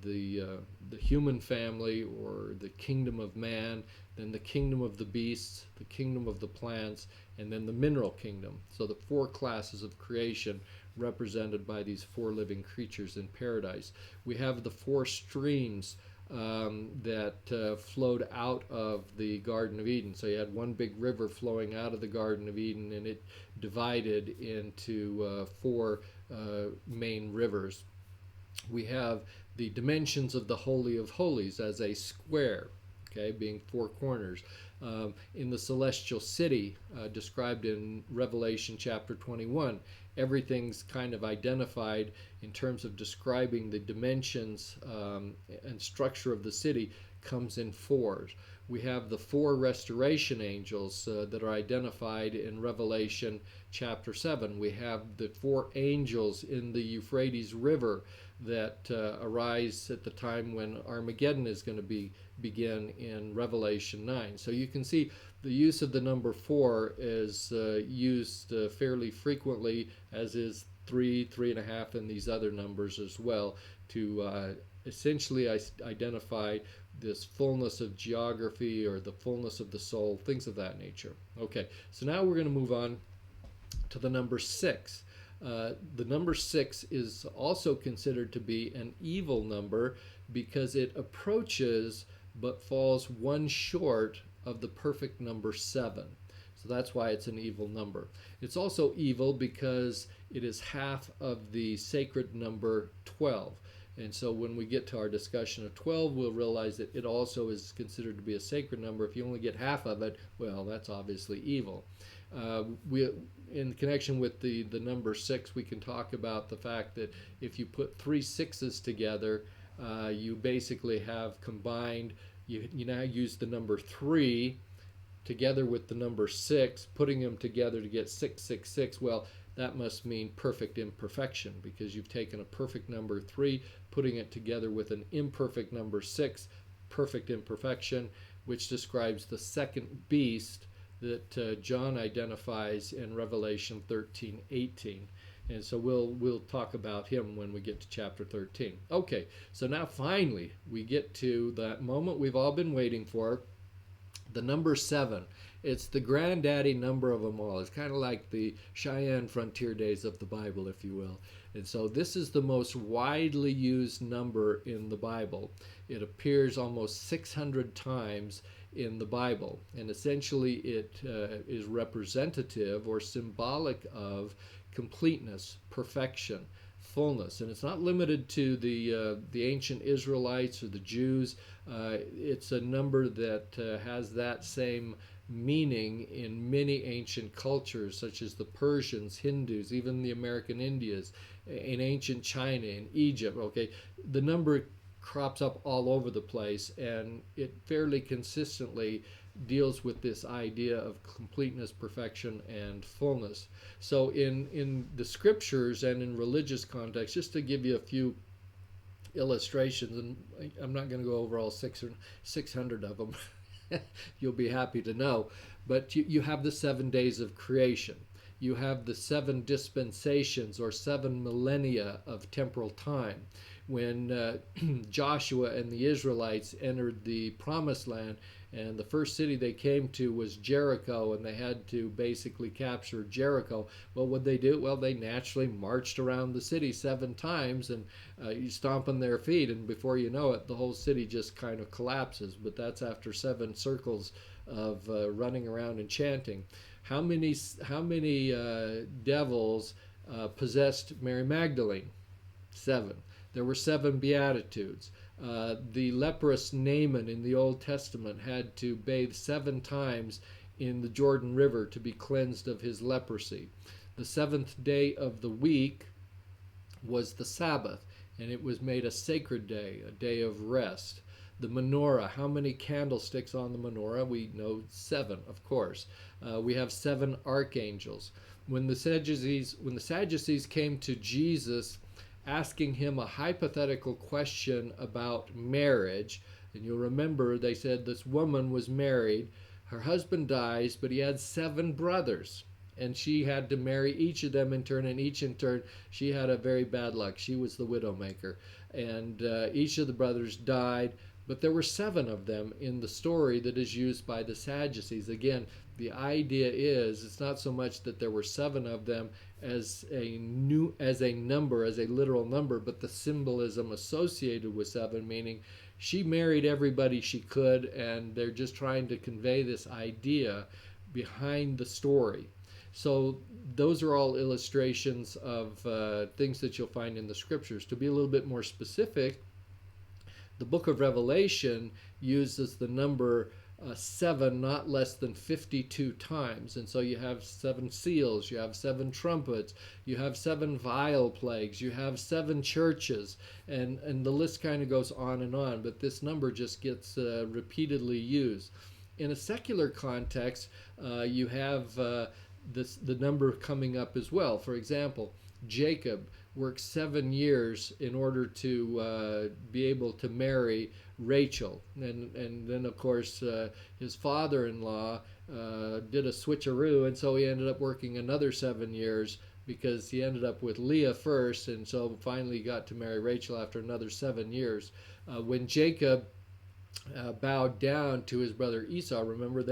the human family, or the kingdom of man, then the kingdom of the beasts, the kingdom of the plants, and then the mineral kingdom. So the 4 classes of creation represented by these 4 living creatures in paradise. We have the 4 streams that flowed out of the Garden of Eden. So you had one big river flowing out of the Garden of Eden, and it divided into 4 main rivers. We have the dimensions of the Holy of Holies as a square, okay, being 4 corners. In the celestial city, described in Revelation chapter 21, everything's kind of identified in terms of describing the dimensions and structure of the city, comes in 4s. We have the 4 restoration angels that are identified in Revelation chapter 7. We have the 4 angels in the Euphrates River that arise at the time when Armageddon is going to begin in Revelation 9. So you can see the use of the number 4 is used fairly frequently, as is 3, 3.5, and these other numbers as well, to essentially identify this fullness of geography, or the fullness of the soul, things of that nature. Okay, so now we're going to move on to the number 6. The number 6 is also considered to be an evil number because it approaches but falls 1 short of the perfect number 7. So that's why it's an evil number. It's also evil because it is half of the sacred number 12. And so when we get to our discussion of 12, we'll realize that it also is considered to be a sacred number. If you only get half of it, well, that's obviously evil. In connection with the number 6, we can talk about the fact that if you put 3 6s together, you basically have combined, you now use the number 3 together with the number 6, putting them together to get 666. Well, that must mean perfect imperfection, because you've taken a perfect number 3, putting it together with an imperfect number 6, perfect imperfection, which describes the second beast that John identifies in Revelation 13:18. And so we'll talk about him when we get to chapter 13. Okay, so now finally we get to that moment we've all been waiting for, the number 7. It's the granddaddy number of them all. It's kind of like the Cheyenne frontier days of the Bible, if you will. And so this is the most widely used number in the Bible. It appears almost 600 times in the Bible. And essentially it is representative or symbolic of completeness, perfection, fullness. And it's not limited to the ancient Israelites or the Jews. It's a number that has that same meaning in many ancient cultures, such as the Persians, Hindus, even the American Indians, in ancient China, in Egypt. Okay, the number crops up all over the place, and it fairly consistently deals with this idea of completeness, perfection, and fullness. So in the scriptures and in religious context, just to give you a few illustrations, and I'm not going to go over all 600 of them. You'll be happy to know. But you have the 7 days of creation. You have the 7 dispensations or 7 millennia of temporal time. When Joshua and the Israelites entered the promised land, and the first city they came to was Jericho, and they had to basically capture Jericho. Well, what they do? Well, they naturally marched around the city 7 times, and you stomp on their feet, and before you know it, the whole city just kind of collapses. But that's after 7 circles of running around and chanting. How many devils possessed Mary Magdalene? 7. There were 7 beatitudes. The leprous Naaman in the Old Testament had to bathe 7 times in the Jordan River to be cleansed of his leprosy. The 7th day of the week was the Sabbath, and it was made a sacred day, a day of rest. The menorah, how many candlesticks on the menorah? We know 7, of course. We have 7 archangels. When the Sadducees came to Jesus asking him a hypothetical question about marriage, and you'll remember they said this woman was married, her husband dies, but he had 7 brothers, and she had to marry each of them in turn, and each in turn she had a very bad luck. She was the widowmaker, and each of the brothers died, but there were 7 of them in the story that is used by the Sadducees. Again, the idea is it's not so much that there were 7 of them as a number, as a literal number, but the symbolism associated with 7, meaning she married everybody she could, and they're just trying to convey this idea behind the story. So those are all illustrations of things that you'll find in the scriptures. To be a little bit more specific, the book of Revelation uses the number 7 not less than 52 times. And so you have 7 seals, you have 7 trumpets, you have 7 vial plagues, you have 7 churches, and the list kind of goes on and on, but this number just gets repeatedly used. In a secular context, you have the number coming up as well. For example, Jacob worked 7 years in order to be able to marry Rachel, and then of course his father-in-law did a switcheroo, and so he ended up working another 7 years because he ended up with Leah first, and so finally got to marry Rachel after another 7 years. When Jacob bowed down to his brother Esau, remember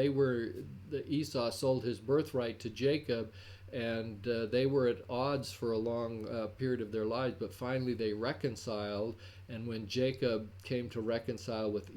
Esau sold his birthright to Jacob, and they were at odds for a long period of their lives, but finally they reconciled. And when Jacob came to reconcile with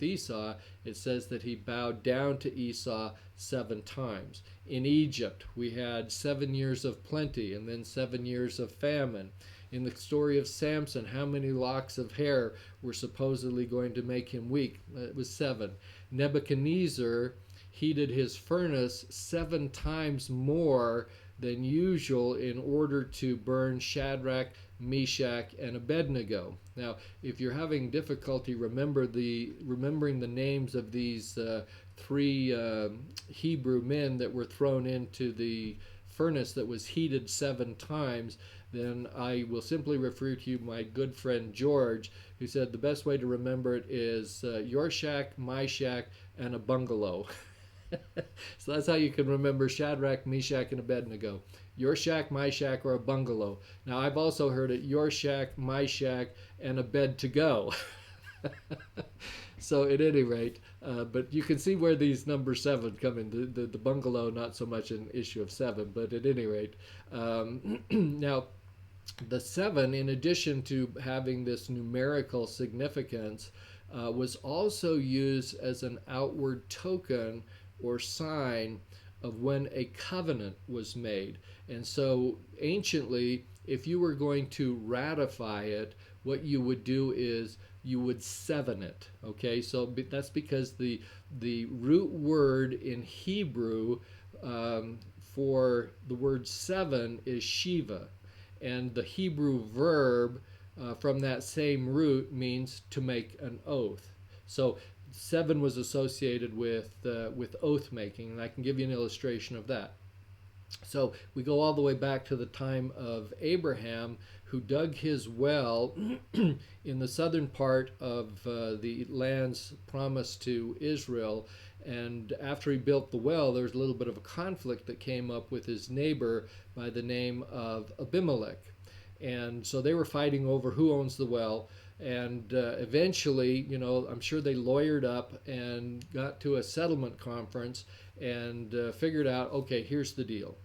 Esau, it says that he bowed down to Esau 7 times. In Egypt, we had 7 years of plenty and then 7 years of famine. In the story of Samson, how many locks of hair were supposedly going to make him weak? It was 7. Nebuchadnezzar heated his furnace 7 times more than usual in order to burn Shadrach, Meshach, and Abednego. Now, if you're having difficulty remembering the names of these 3 Hebrew men that were thrown into the furnace that was heated 7 times, then I will simply refer to you my good friend George, who said the best way to remember it is your shack, my shack, and a bungalow. So that's how you can remember Shadrach, Meshach, and Abednego. Your shack, my shack, or a bungalow. Now, I've also heard it your shack, my shack, and a bed to go. So at any rate, but you can see where these number 7 come in. The bungalow, not so much an issue of 7, but at any rate. Now, the 7, in addition to having this numerical significance, was also used as an outward token or sign of when a covenant was made. And so anciently, if you were going to ratify it, what you would do is you would seven it. Okay, so that's because the root word in Hebrew for the word seven is Shiva, and the Hebrew verb from that same root means to make an oath. So seven was associated with oath making, and I can give you an illustration of that. So we go all the way back to the time of Abraham, who dug his well in the southern part of the lands promised to Israel. And after he built the well, there was a little bit of a conflict that came up with his neighbor by the name of Abimelech. And so they were fighting over who owns the well. And eventually, I'm sure they lawyered up and got to a settlement conference and figured out, okay, here's the deal.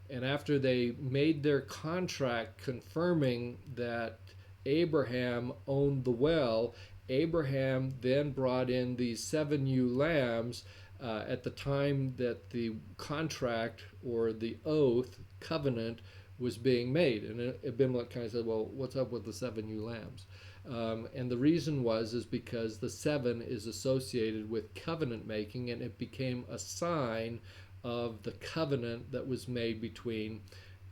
And after they made their contract confirming that Abraham owned the well, Abraham then brought in these 7 ewe lambs at the time that the contract or the oath covenant was being made. And Abimelech kind of said, well, what's up with the 7 ewe lambs? And the reason is because the 7 is associated with covenant making, and it became a sign of the covenant that was made between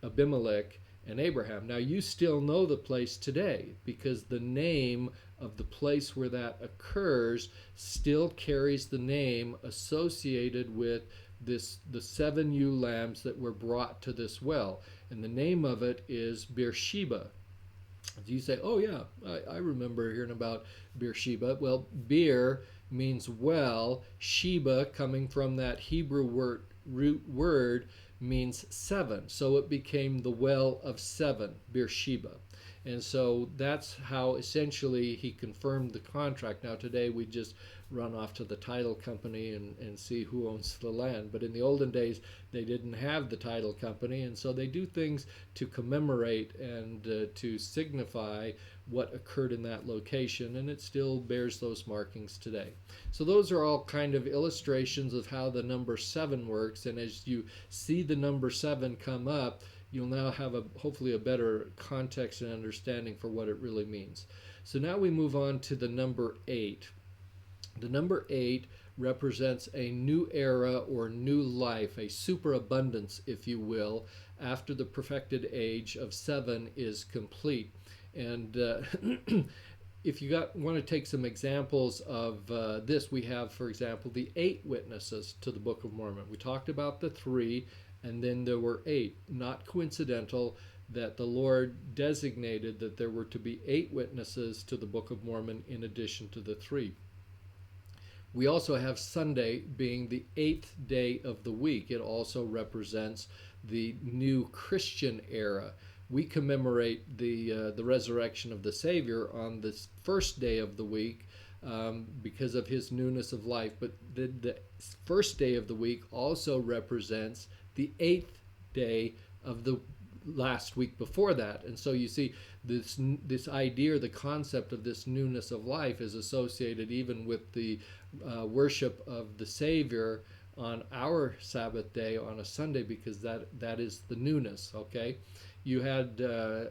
Abimelech and Abraham. Now, you still know the place today because the name of the place where that occurs still carries the name associated with the 7 ewe lambs that were brought to this well. And the name of it is Beersheba. You say, oh yeah, I remember hearing about Beersheba. Well, Beer means well. Sheba, coming from that Hebrew root word, means 7. So it became the well of 7, Beersheba. And so that's how essentially he confirmed the contract. Now today we just run off to the title company and see who owns the land. But in the olden days, they didn't have the title company, and so they do things to commemorate and to signify what occurred in that location, and it still bears those markings today. So those are all kind of illustrations of how the number 7 works, and as you see the number 7 come up, you'll now have hopefully a better context and understanding for what it really means. So now we move on to the number 8. The number 8 represents a new era or new life, a superabundance, if you will, after the perfected age of 7 is complete. And if you want to take some examples of this, we have, for example, the 8 witnesses to the Book of Mormon. We talked about the 3, and then there were 8. Not coincidental that the Lord designated that there were to be 8 witnesses to the Book of Mormon in addition to the 3. We also have Sunday being the 8th day of the week. It also represents the new Christian era. We commemorate the resurrection of the Savior on this first day of the week because of his newness of life. But the first day of the week also represents the 8th day of the last week before that. And so you see this idea, the concept of this newness of life is associated even with the worship of the Savior on our Sabbath day on a Sunday, because that is the newness. Okay, you had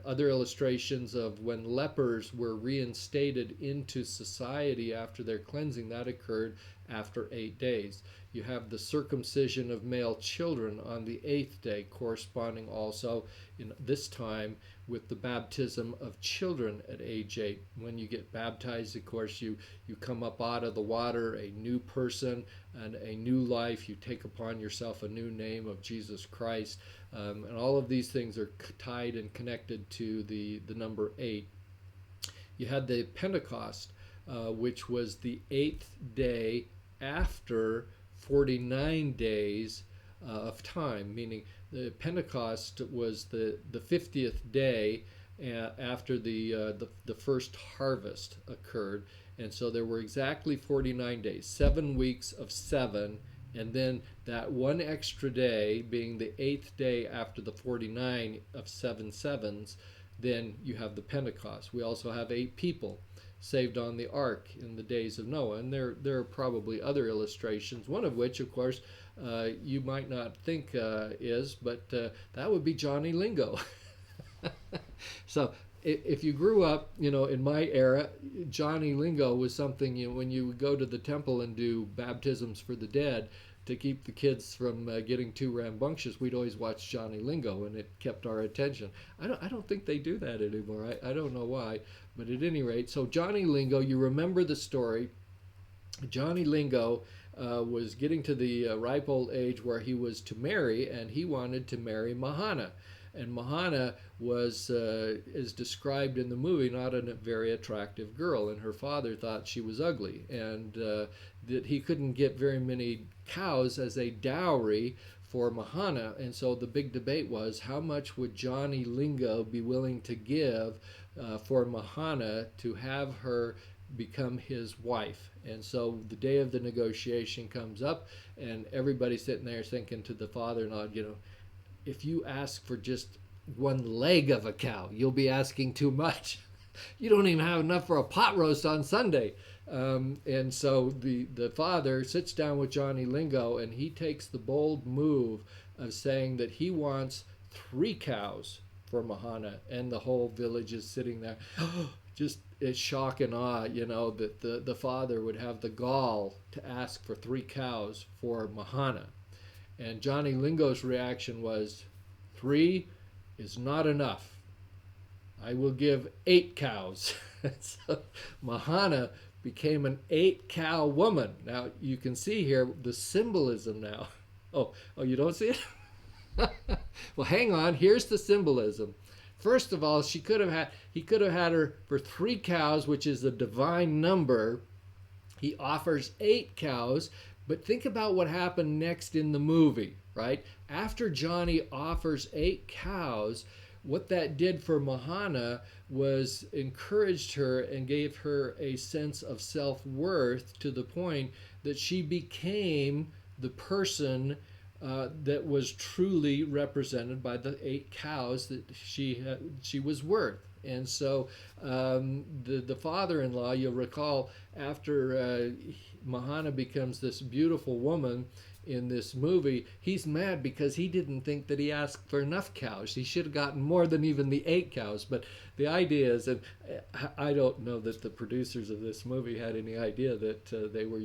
other illustrations of when lepers were reinstated into society after their cleansing. That occurred after 8 days. You have the circumcision of male children on the 8th day, corresponding also in this time with the baptism of children at age 8. When you get baptized, of course, you come up out of the water a new person and a new life. You take upon yourself a new name of Jesus Christ. And all of these things are tied and connected to the number 8. You had the Pentecost, which was the 8th day after 49 days of time, meaning the Pentecost was the 50th day after the first harvest occurred. And so there were exactly 49 days, 7 weeks of 7, and then that one extra day being the 8th day after the 49 of 7 sevens, then you have the Pentecost. We also have 8 people saved on the ark in the days of Noah. And there are probably other illustrations, one of which, of course, you might not think is, but that would be Johnny Lingo. So if you grew up, in my era, Johnny Lingo was something, when you would go to the temple and do baptisms for the dead to keep the kids from getting too rambunctious, we'd always watch Johnny Lingo, and it kept our attention. I don't think they do that anymore. I don't know why, but at any rate, so Johnny Lingo, you remember the story. Johnny Lingo was getting to the ripe old age where he was to marry, and he wanted to marry Mahana. And Mahana was, is described in the movie, not a very attractive girl, and her father thought she was ugly, and that he couldn't get very many cows as a dowry for Mahana. And so the big debate was, how much would Johnny Lingo be willing to give for Mahana to have her become his wife? And so the day of the negotiation comes up, and everybody's sitting there thinking to the father-in-law, if you ask for just one leg of a cow, you'll be asking too much. You don't even have enough for a pot roast on Sunday. And so the father sits down with Johnny Lingo, and he takes the bold move of saying that he wants 3 cows for Mahana, and the whole village is sitting there just in shock and awe, that the father would have the gall to ask for 3 cows for Mahana. And Johnny Lingo's reaction was, 3 is not enough. I will give 8 cows. So Mahana became an 8-cow woman. Now you can see here the symbolism now. Oh, you don't see it? Well, hang on. Here's the symbolism. First of all, he could have had her for 3 cows, which is a divine number. He offers 8 cows. But think about what happened next in the movie, right? After Johnny offers 8 cows, what that did for Mahana was encouraged her and gave her a sense of self-worth, to the point that she became the person that was truly represented by the 8 cows that she was worth. And so the father-in-law, you'll recall, after Mahana becomes this beautiful woman in this movie, he's mad because he didn't think that he asked for enough cows. He should have gotten more than even the 8 cows. But the idea is, and I don't know that the producers of this movie had any idea that they were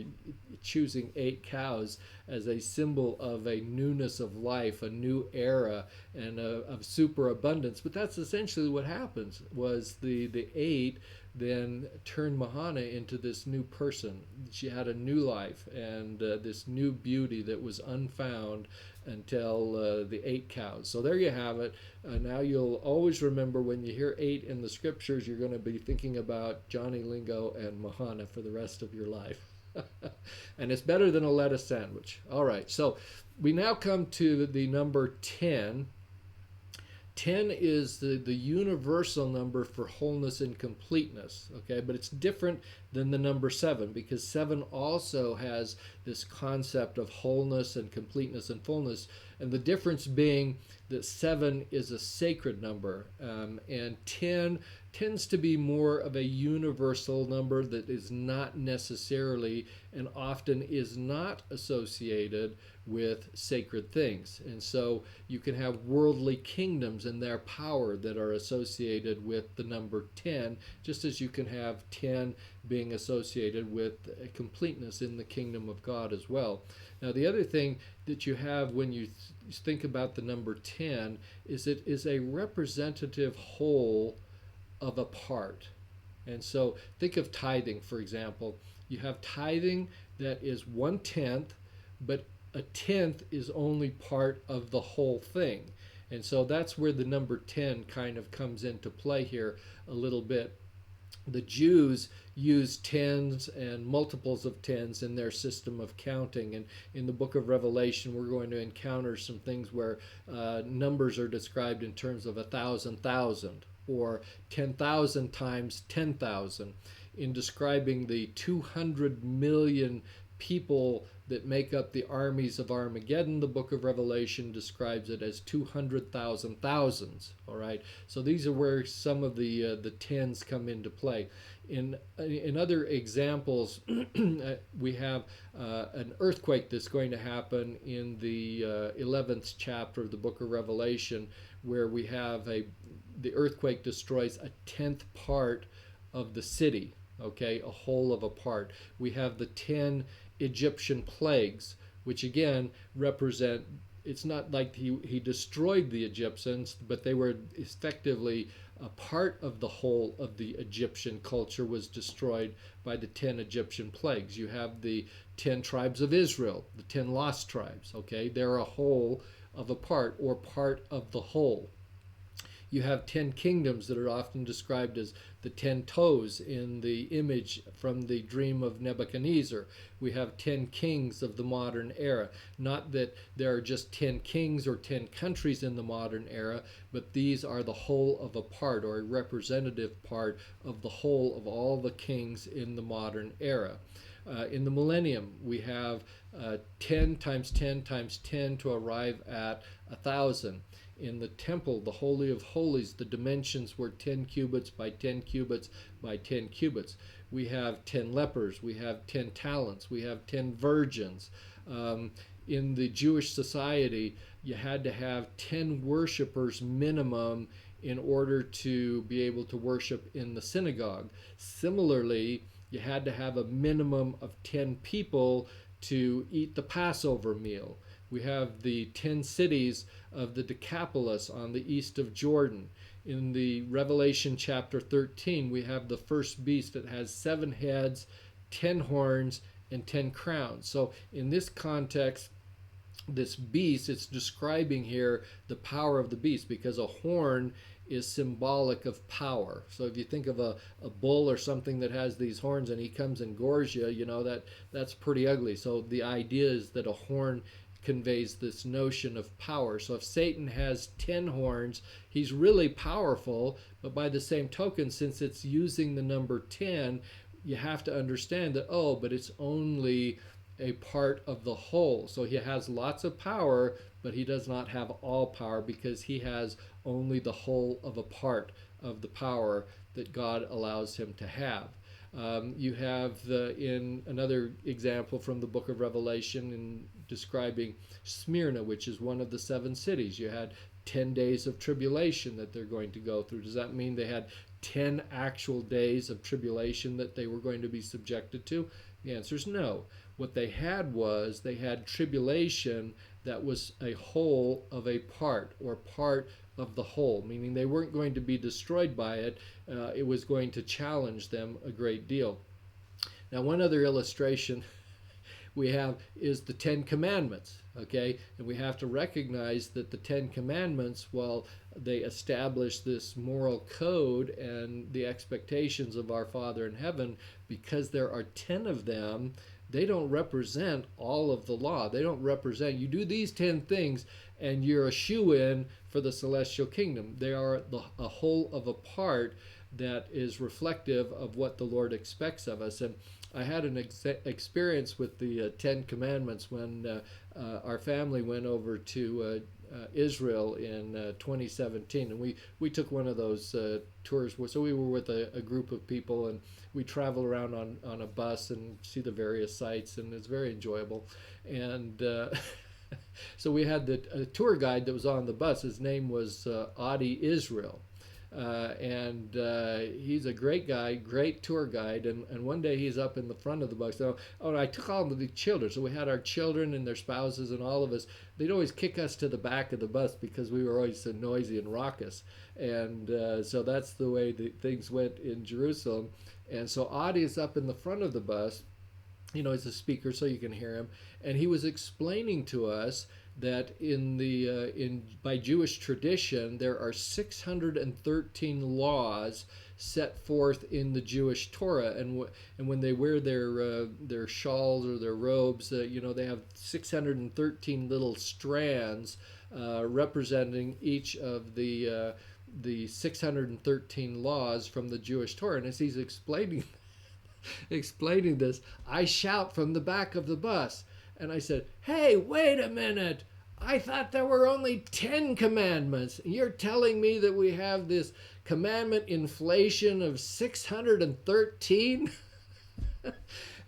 choosing 8 cows as a symbol of a newness of life, a new era, and of superabundance. But that's essentially what happens, was the 8 then turned Mahana into this new person. She had a new life, and this new beauty that was unfound until the 8 cows. So there you have it. Now you'll always remember, when you hear 8 in the scriptures, you're going to be thinking about Johnny Lingo and Mahana for the rest of your life. And it's better than a lettuce sandwich. All right, so we now come to the number 10. 10 is the universal number for wholeness and completeness, okay? But it's different than the number 7, because 7 also has this concept of wholeness and completeness and fullness, and the difference being that 7 is a sacred number, and 10 tends to be more of a universal number that is not necessarily and often is not associated with sacred things. And so you can have worldly kingdoms and their power that are associated with the number 10, just as you can have 10 being associated with completeness in the kingdom of God as well. Now, the other thing that you have when you think about the number 10 is it is a representative whole of a part. And so think of tithing, for example. You have tithing that is 1/10, but a tenth is only part of the whole thing. And so that's where the number 10 kind of comes into play here a little bit. The Jews use tens and multiples of tens in their system of counting. And in the book of Revelation, we're going to encounter some things where numbers are described in terms of 1,000,000 or 10,000 times 10,000. In describing the 200 million people that make up the armies of Armageddon, the book of Revelation describes it as 200,000 thousands. All right, so these are where some of the tens come into play. In other examples, we have an earthquake that's going to happen in the 11th chapter of the book of Revelation, where we have the earthquake destroys a tenth part of the city, okay, a whole of a part. We have the 10 Egyptian plagues, which again represent, it's not like he destroyed the Egyptians, but they were effectively a part of the whole of the Egyptian culture was destroyed by the 10 Egyptian plagues. You have the 10 tribes of Israel, the 10 lost tribes, okay? They're a whole of a part, or part of the whole. You have 10 kingdoms that are often described as the 10 toes in the image from the dream of Nebuchadnezzar. We have 10 kings of the modern era. Not that there are just 10 kings or 10 countries in the modern era, but these are the whole of a part, or a representative part of the whole of all the kings in the modern era. In the millennium, we have 10 times 10 times 10 to arrive at 1,000. In the temple, the Holy of Holies, the dimensions were 10 cubits by 10 cubits by 10 cubits. We have 10 lepers, we have 10 talents, we have 10 virgins. In the Jewish society, you had to have 10 worshipers minimum in order to be able to worship in the synagogue. Similarly, you had to have a minimum of 10 people to eat the Passover meal. We have the 10 cities of the Decapolis on the east of Jordan. In the Revelation chapter 13, we have the first beast that has 7 heads, 10 horns, and 10 crowns. So in this context, this beast, it's describing here the power of the beast, because a horn is symbolic of power. So if you think of a bull or something that has these horns and he comes and gores you, you know, that's pretty ugly. So the idea is that a horn conveys this notion of power. So if Satan has 10 horns, he's really powerful, but by the same token, since it's using the number 10, you have to understand that, oh, but it's only a part of the whole. So he has lots of power, but he does not have all power, because he has only the whole of a part of the power that God allows him to have. You have in another example from the book of Revelation in describing Smyrna, which is one of the 7 cities. You had 10 days of tribulation that they're going to go through. Does that mean they had 10 actual days of tribulation that they were going to be subjected to? The answer is no. What they had was they had tribulation that was a whole of a part, or part of the whole, meaning they weren't going to be destroyed by it. It was going to challenge them a great deal. Now, one other illustration we have is the 10 Commandments, okay? And we have to recognize that the 10 Commandments, while they establish this moral code and the expectations of our Father in heaven, because there are 10 of them, they don't represent all of the law. They don't represent, you do these 10 things and you're a shoo-in for the celestial kingdom. They are a whole of a part that is reflective of what the Lord expects of us. And I had an experience with the 10 Commandments when our family went over to Israel in 2017, and we took one of those tours. So we were with a group of people, and we travel around on a bus and see the various sites, and it's very enjoyable. And so we had a tour guide that was on the bus. His name was Adi Israel. And he's a great guy, great tour guide. And one day he's up in the front of the bus. So, I took all of the children. So we had our children and their spouses and all of us. They'd always kick us to the back of the bus because we were always so noisy and raucous. And so that's the way things went in Jerusalem. And so Adi is up in the front of the bus. You know, he's a speaker, so you can hear him. And he was explaining to us that by Jewish tradition, there are 613 laws set forth in the Jewish Torah, and when they wear their shawls or their robes, they have 613 little strands representing each of the 613 laws from the Jewish Torah. And as he's explaining this, I shout from the back of the bus. And I said, "Hey, wait a minute. I thought there were only 10 commandments. You're telling me that we have this commandment inflation of 613?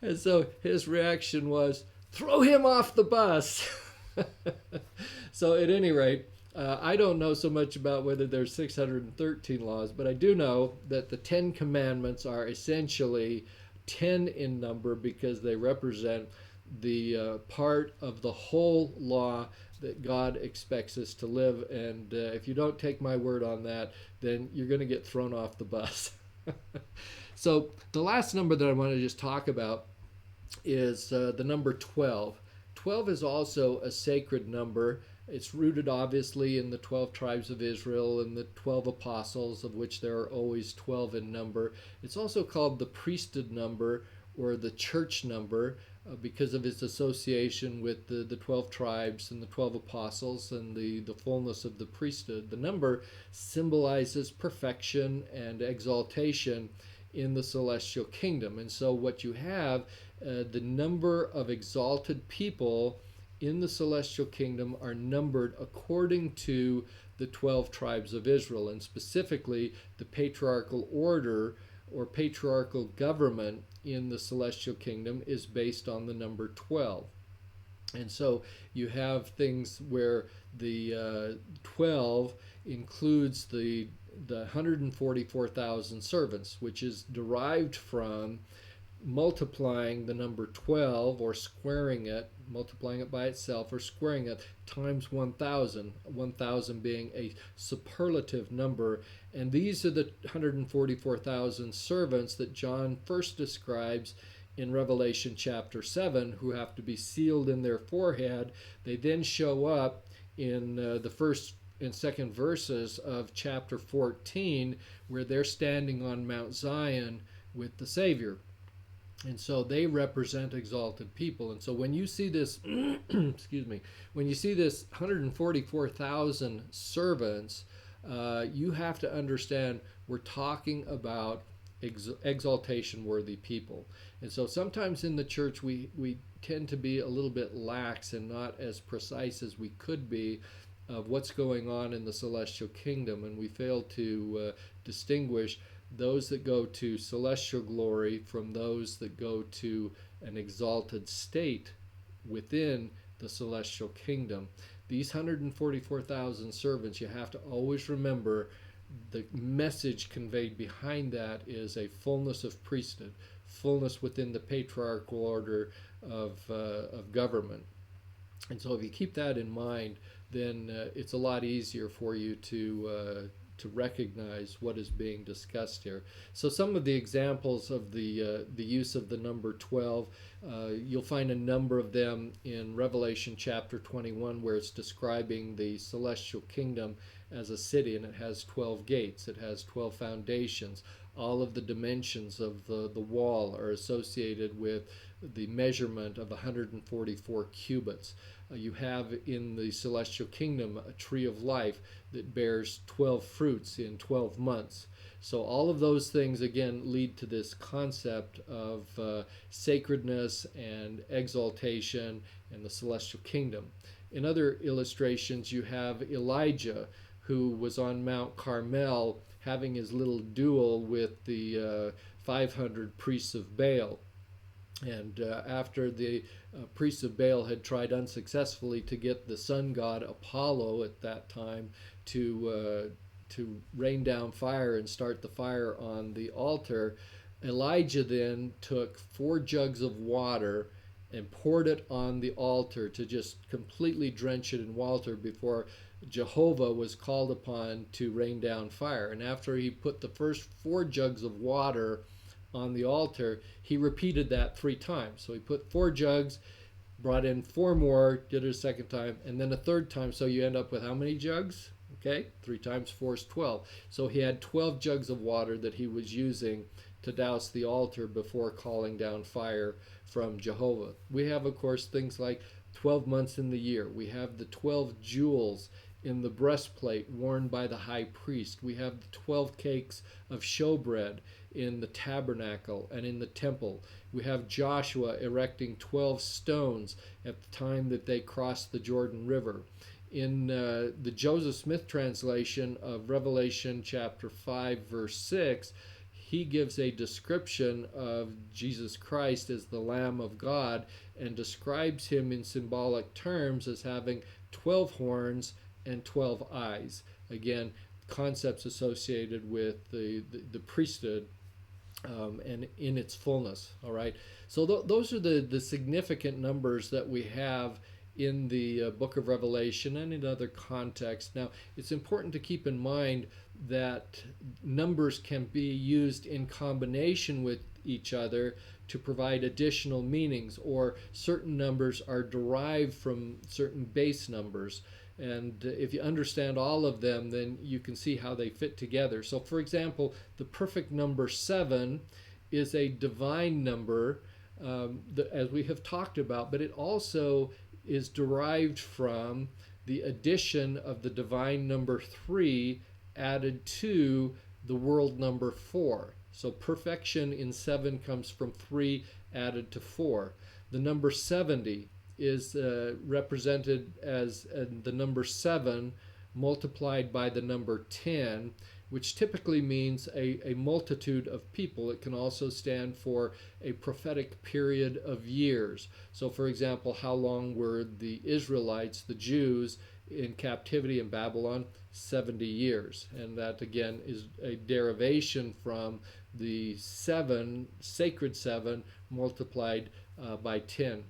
And so his reaction was, "Throw him off the bus." So at any rate, I don't know so much about whether there's 613 laws, but I do know that the 10 commandments are essentially 10 in number because they represent the part of the whole law that God expects us to live. And if you don't take my word on that, then you're going to get thrown off the bus. So the last number that I want to just talk about is the number 12. 12 is also a sacred number. It's rooted obviously in the 12 tribes of Israel and the 12 apostles, of which there are always 12 in number. It's also called the priesthood number or the church number because of its association with the 12 tribes and the 12 apostles and the fullness of the priesthood. The number symbolizes perfection and exaltation in the celestial kingdom. And so what you have, the number of exalted people in the celestial kingdom are numbered according to the 12 tribes of Israel, and specifically the patriarchal order or patriarchal government in the celestial kingdom is based on the number 12. And so you have things where the 12 includes the 144,000 servants, which is derived from multiplying the number 12 or squaring it, multiplying it by itself or squaring it times 1,000, 1,000 being a superlative number. And these are the 144,000 servants that John first describes in Revelation chapter 7, who have to be sealed in their forehead. They then show up in the first and second verses of chapter 14, where they're standing on Mount Zion with the Savior. And so they represent exalted people. And so when you see this, excuse me, when you see this 144,000 servants, you have to understand we're talking about exaltation worthy people. And so sometimes in the church we tend to be a little bit lax and not as precise as we could be of what's going on in the celestial kingdom, and we fail to distinguish those that go to celestial glory from those that go to an exalted state within the celestial kingdom. These 144,000 servants, you have to always remember the message conveyed behind that is a fullness of priesthood, fullness within the patriarchal order of government. And so if you keep that in mind, then it's a lot easier for you to recognize what is being discussed here. So some of the examples of the use of the number 12, you'll find a number of them in Revelation chapter 21, where it's describing the celestial kingdom as a city, and it has 12 gates, it has 12 foundations. All of the dimensions of the wall are associated with the measurement of 144 cubits. You have in the celestial kingdom a tree of life that bears 12 fruits in 12 months. So all of those things again lead to this concept of sacredness and exaltation in the celestial kingdom. In other illustrations, you have Elijah, who was on Mount Carmel having his little duel with the 500 priests of Baal. And after the priests of Baal had tried unsuccessfully to get the sun god Apollo at that time to rain down fire and start the fire on the altar, Elijah then took 4 jugs of water and poured it on the altar to just completely drench it in water before Jehovah was called upon to rain down fire. And after he put the first 4 jugs of water on the altar, he repeated that 3 times. So he put 4 jugs, brought in 4 more, did it a second time, and then a third time. So you end up with how many jugs? Okay, 3 times 4 is 12. So he had 12 jugs of water that he was using to douse the altar before calling down fire from Jehovah. We have, of course, things like 12 months in the year. We have the 12 jewels in the breastplate worn by the high priest. We have the 12 cakes of showbread in the tabernacle and in the temple. We have Joshua erecting 12 stones at the time that they crossed the Jordan River. In the Joseph Smith translation of Revelation chapter 5, verse 6, he gives a description of Jesus Christ as the Lamb of God and describes him in symbolic terms as having 12 horns and 12 eyes. Again, concepts associated with the priesthood and in its fullness. All right. So those are the significant numbers that we have in the book of Revelation and in other contexts. Now, it's important to keep in mind that numbers can be used in combination with each other to provide additional meanings, or certain numbers are derived from certain base numbers. And if you understand all of them, then you can see how they fit together. So, for example, the perfect number 7 is a divine number, as we have talked about, but it also is derived from the addition of the divine number 3 added to the world number 4. So perfection in 7 comes from 3 added to 4. The number 70 is represented as the number 7 multiplied by the number 10, which typically means a multitude of people. It can also stand for a prophetic period of years. So, for example, how long were the Israelites, the Jews, in captivity in Babylon? 70 years. And that, again, is a derivation from the 7, sacred 7, multiplied by 10.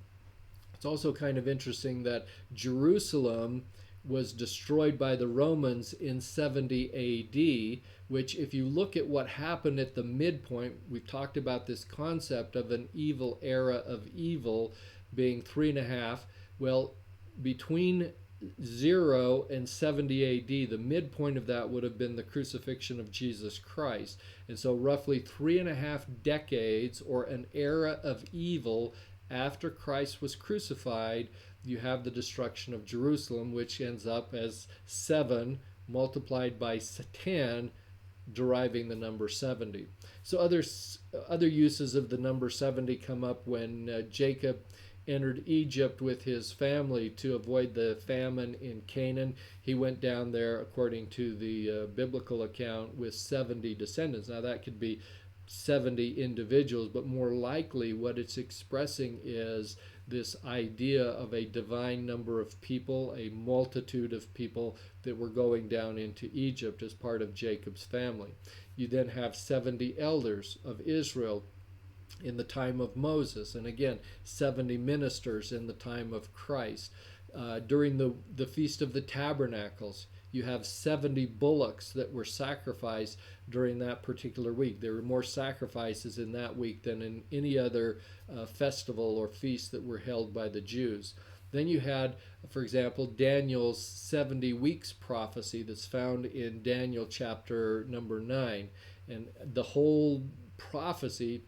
It's also kind of interesting that Jerusalem was destroyed by the Romans in 70 AD, which, if you look at what happened at the midpoint, we've talked about this concept of an evil era of evil being 3.5. Well, between 0 and 70 AD, the midpoint of that would have been the crucifixion of Jesus Christ. And so roughly 3.5 decades, or an era of evil, after Christ was crucified, you have the destruction of Jerusalem, which ends up as 7 multiplied by 10, deriving the number 70. So other uses of the number 70 come up when Jacob entered Egypt with his family to avoid the famine in Canaan. He went down there, according to the biblical account, with 70 descendants. Now that could be 70 individuals, but more likely what it's expressing is this idea of a divine number of people, a multitude of people that were going down into Egypt as part of Jacob's family. You then have 70 elders of Israel in the time of Moses, and again 70 ministers in the time of Christ. During the Feast of the Tabernacles, you have 70 bullocks that were sacrificed during that particular week. There were more sacrifices in that week than in any other festival or feast that were held by the Jews. Then you had, for example, Daniel's 70 weeks prophecy that's found in Daniel chapter number 9. And the whole prophecy,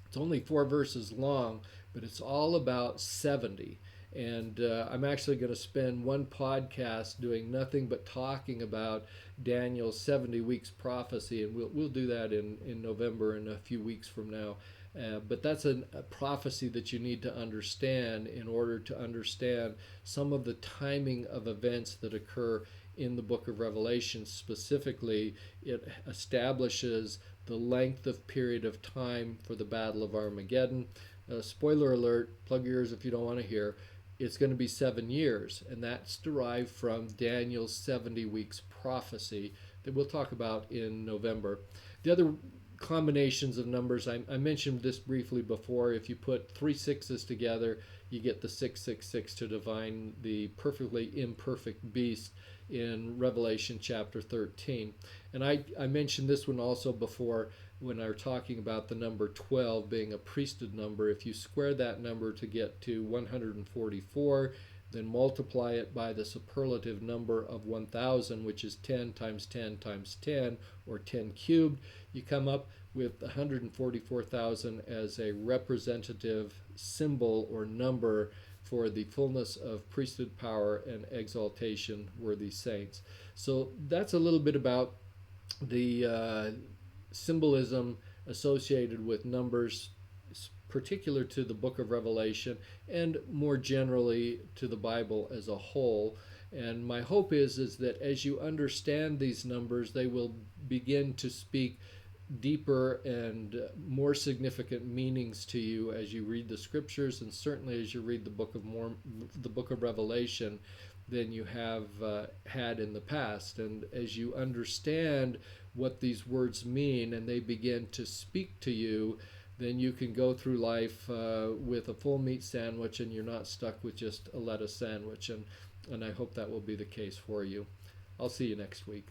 it's only 4 verses long, but it's all about 70. And I'm actually going to spend one podcast doing nothing but talking about Daniel's 70 weeks prophecy, and we'll do that in November, in a few weeks from now. But that's a prophecy that you need to understand in order to understand some of the timing of events that occur in the book of Revelation. Specifically, it establishes the length of period of time for the Battle of Armageddon. Spoiler alert, plug your ears if you don't want to hear. It's going to be 7 years, and that's derived from Daniel's 70 weeks prophecy that we'll talk about in November. The other combinations of numbers, I mentioned this briefly before. If you put 3 6s together, you get the 666 to define the perfectly imperfect beast in Revelation chapter 13. And I mentioned this one also before when I was talking about the number 12 being a priesthood number. If you square that number to get to 144, then multiply it by the superlative number of 1,000, which is 10 times 10 times 10, or 10 cubed, you come up with 144,000 as a representative symbol or number for the fullness of priesthood power and exaltation worthy saints. So that's a little bit about the symbolism associated with numbers, particular to the book of Revelation and more generally to the Bible as a whole. And my hope is that as you understand these numbers, they will begin to speak deeper and more significant meanings to you as you read the scriptures, and certainly as you read the book of Revelation, than you have had in the past. And as you understand what these words mean and they begin to speak to you, then you can go through life with a full meat sandwich, and you're not stuck with just a lettuce sandwich. And I hope that will be the case for you. I'll see you next week.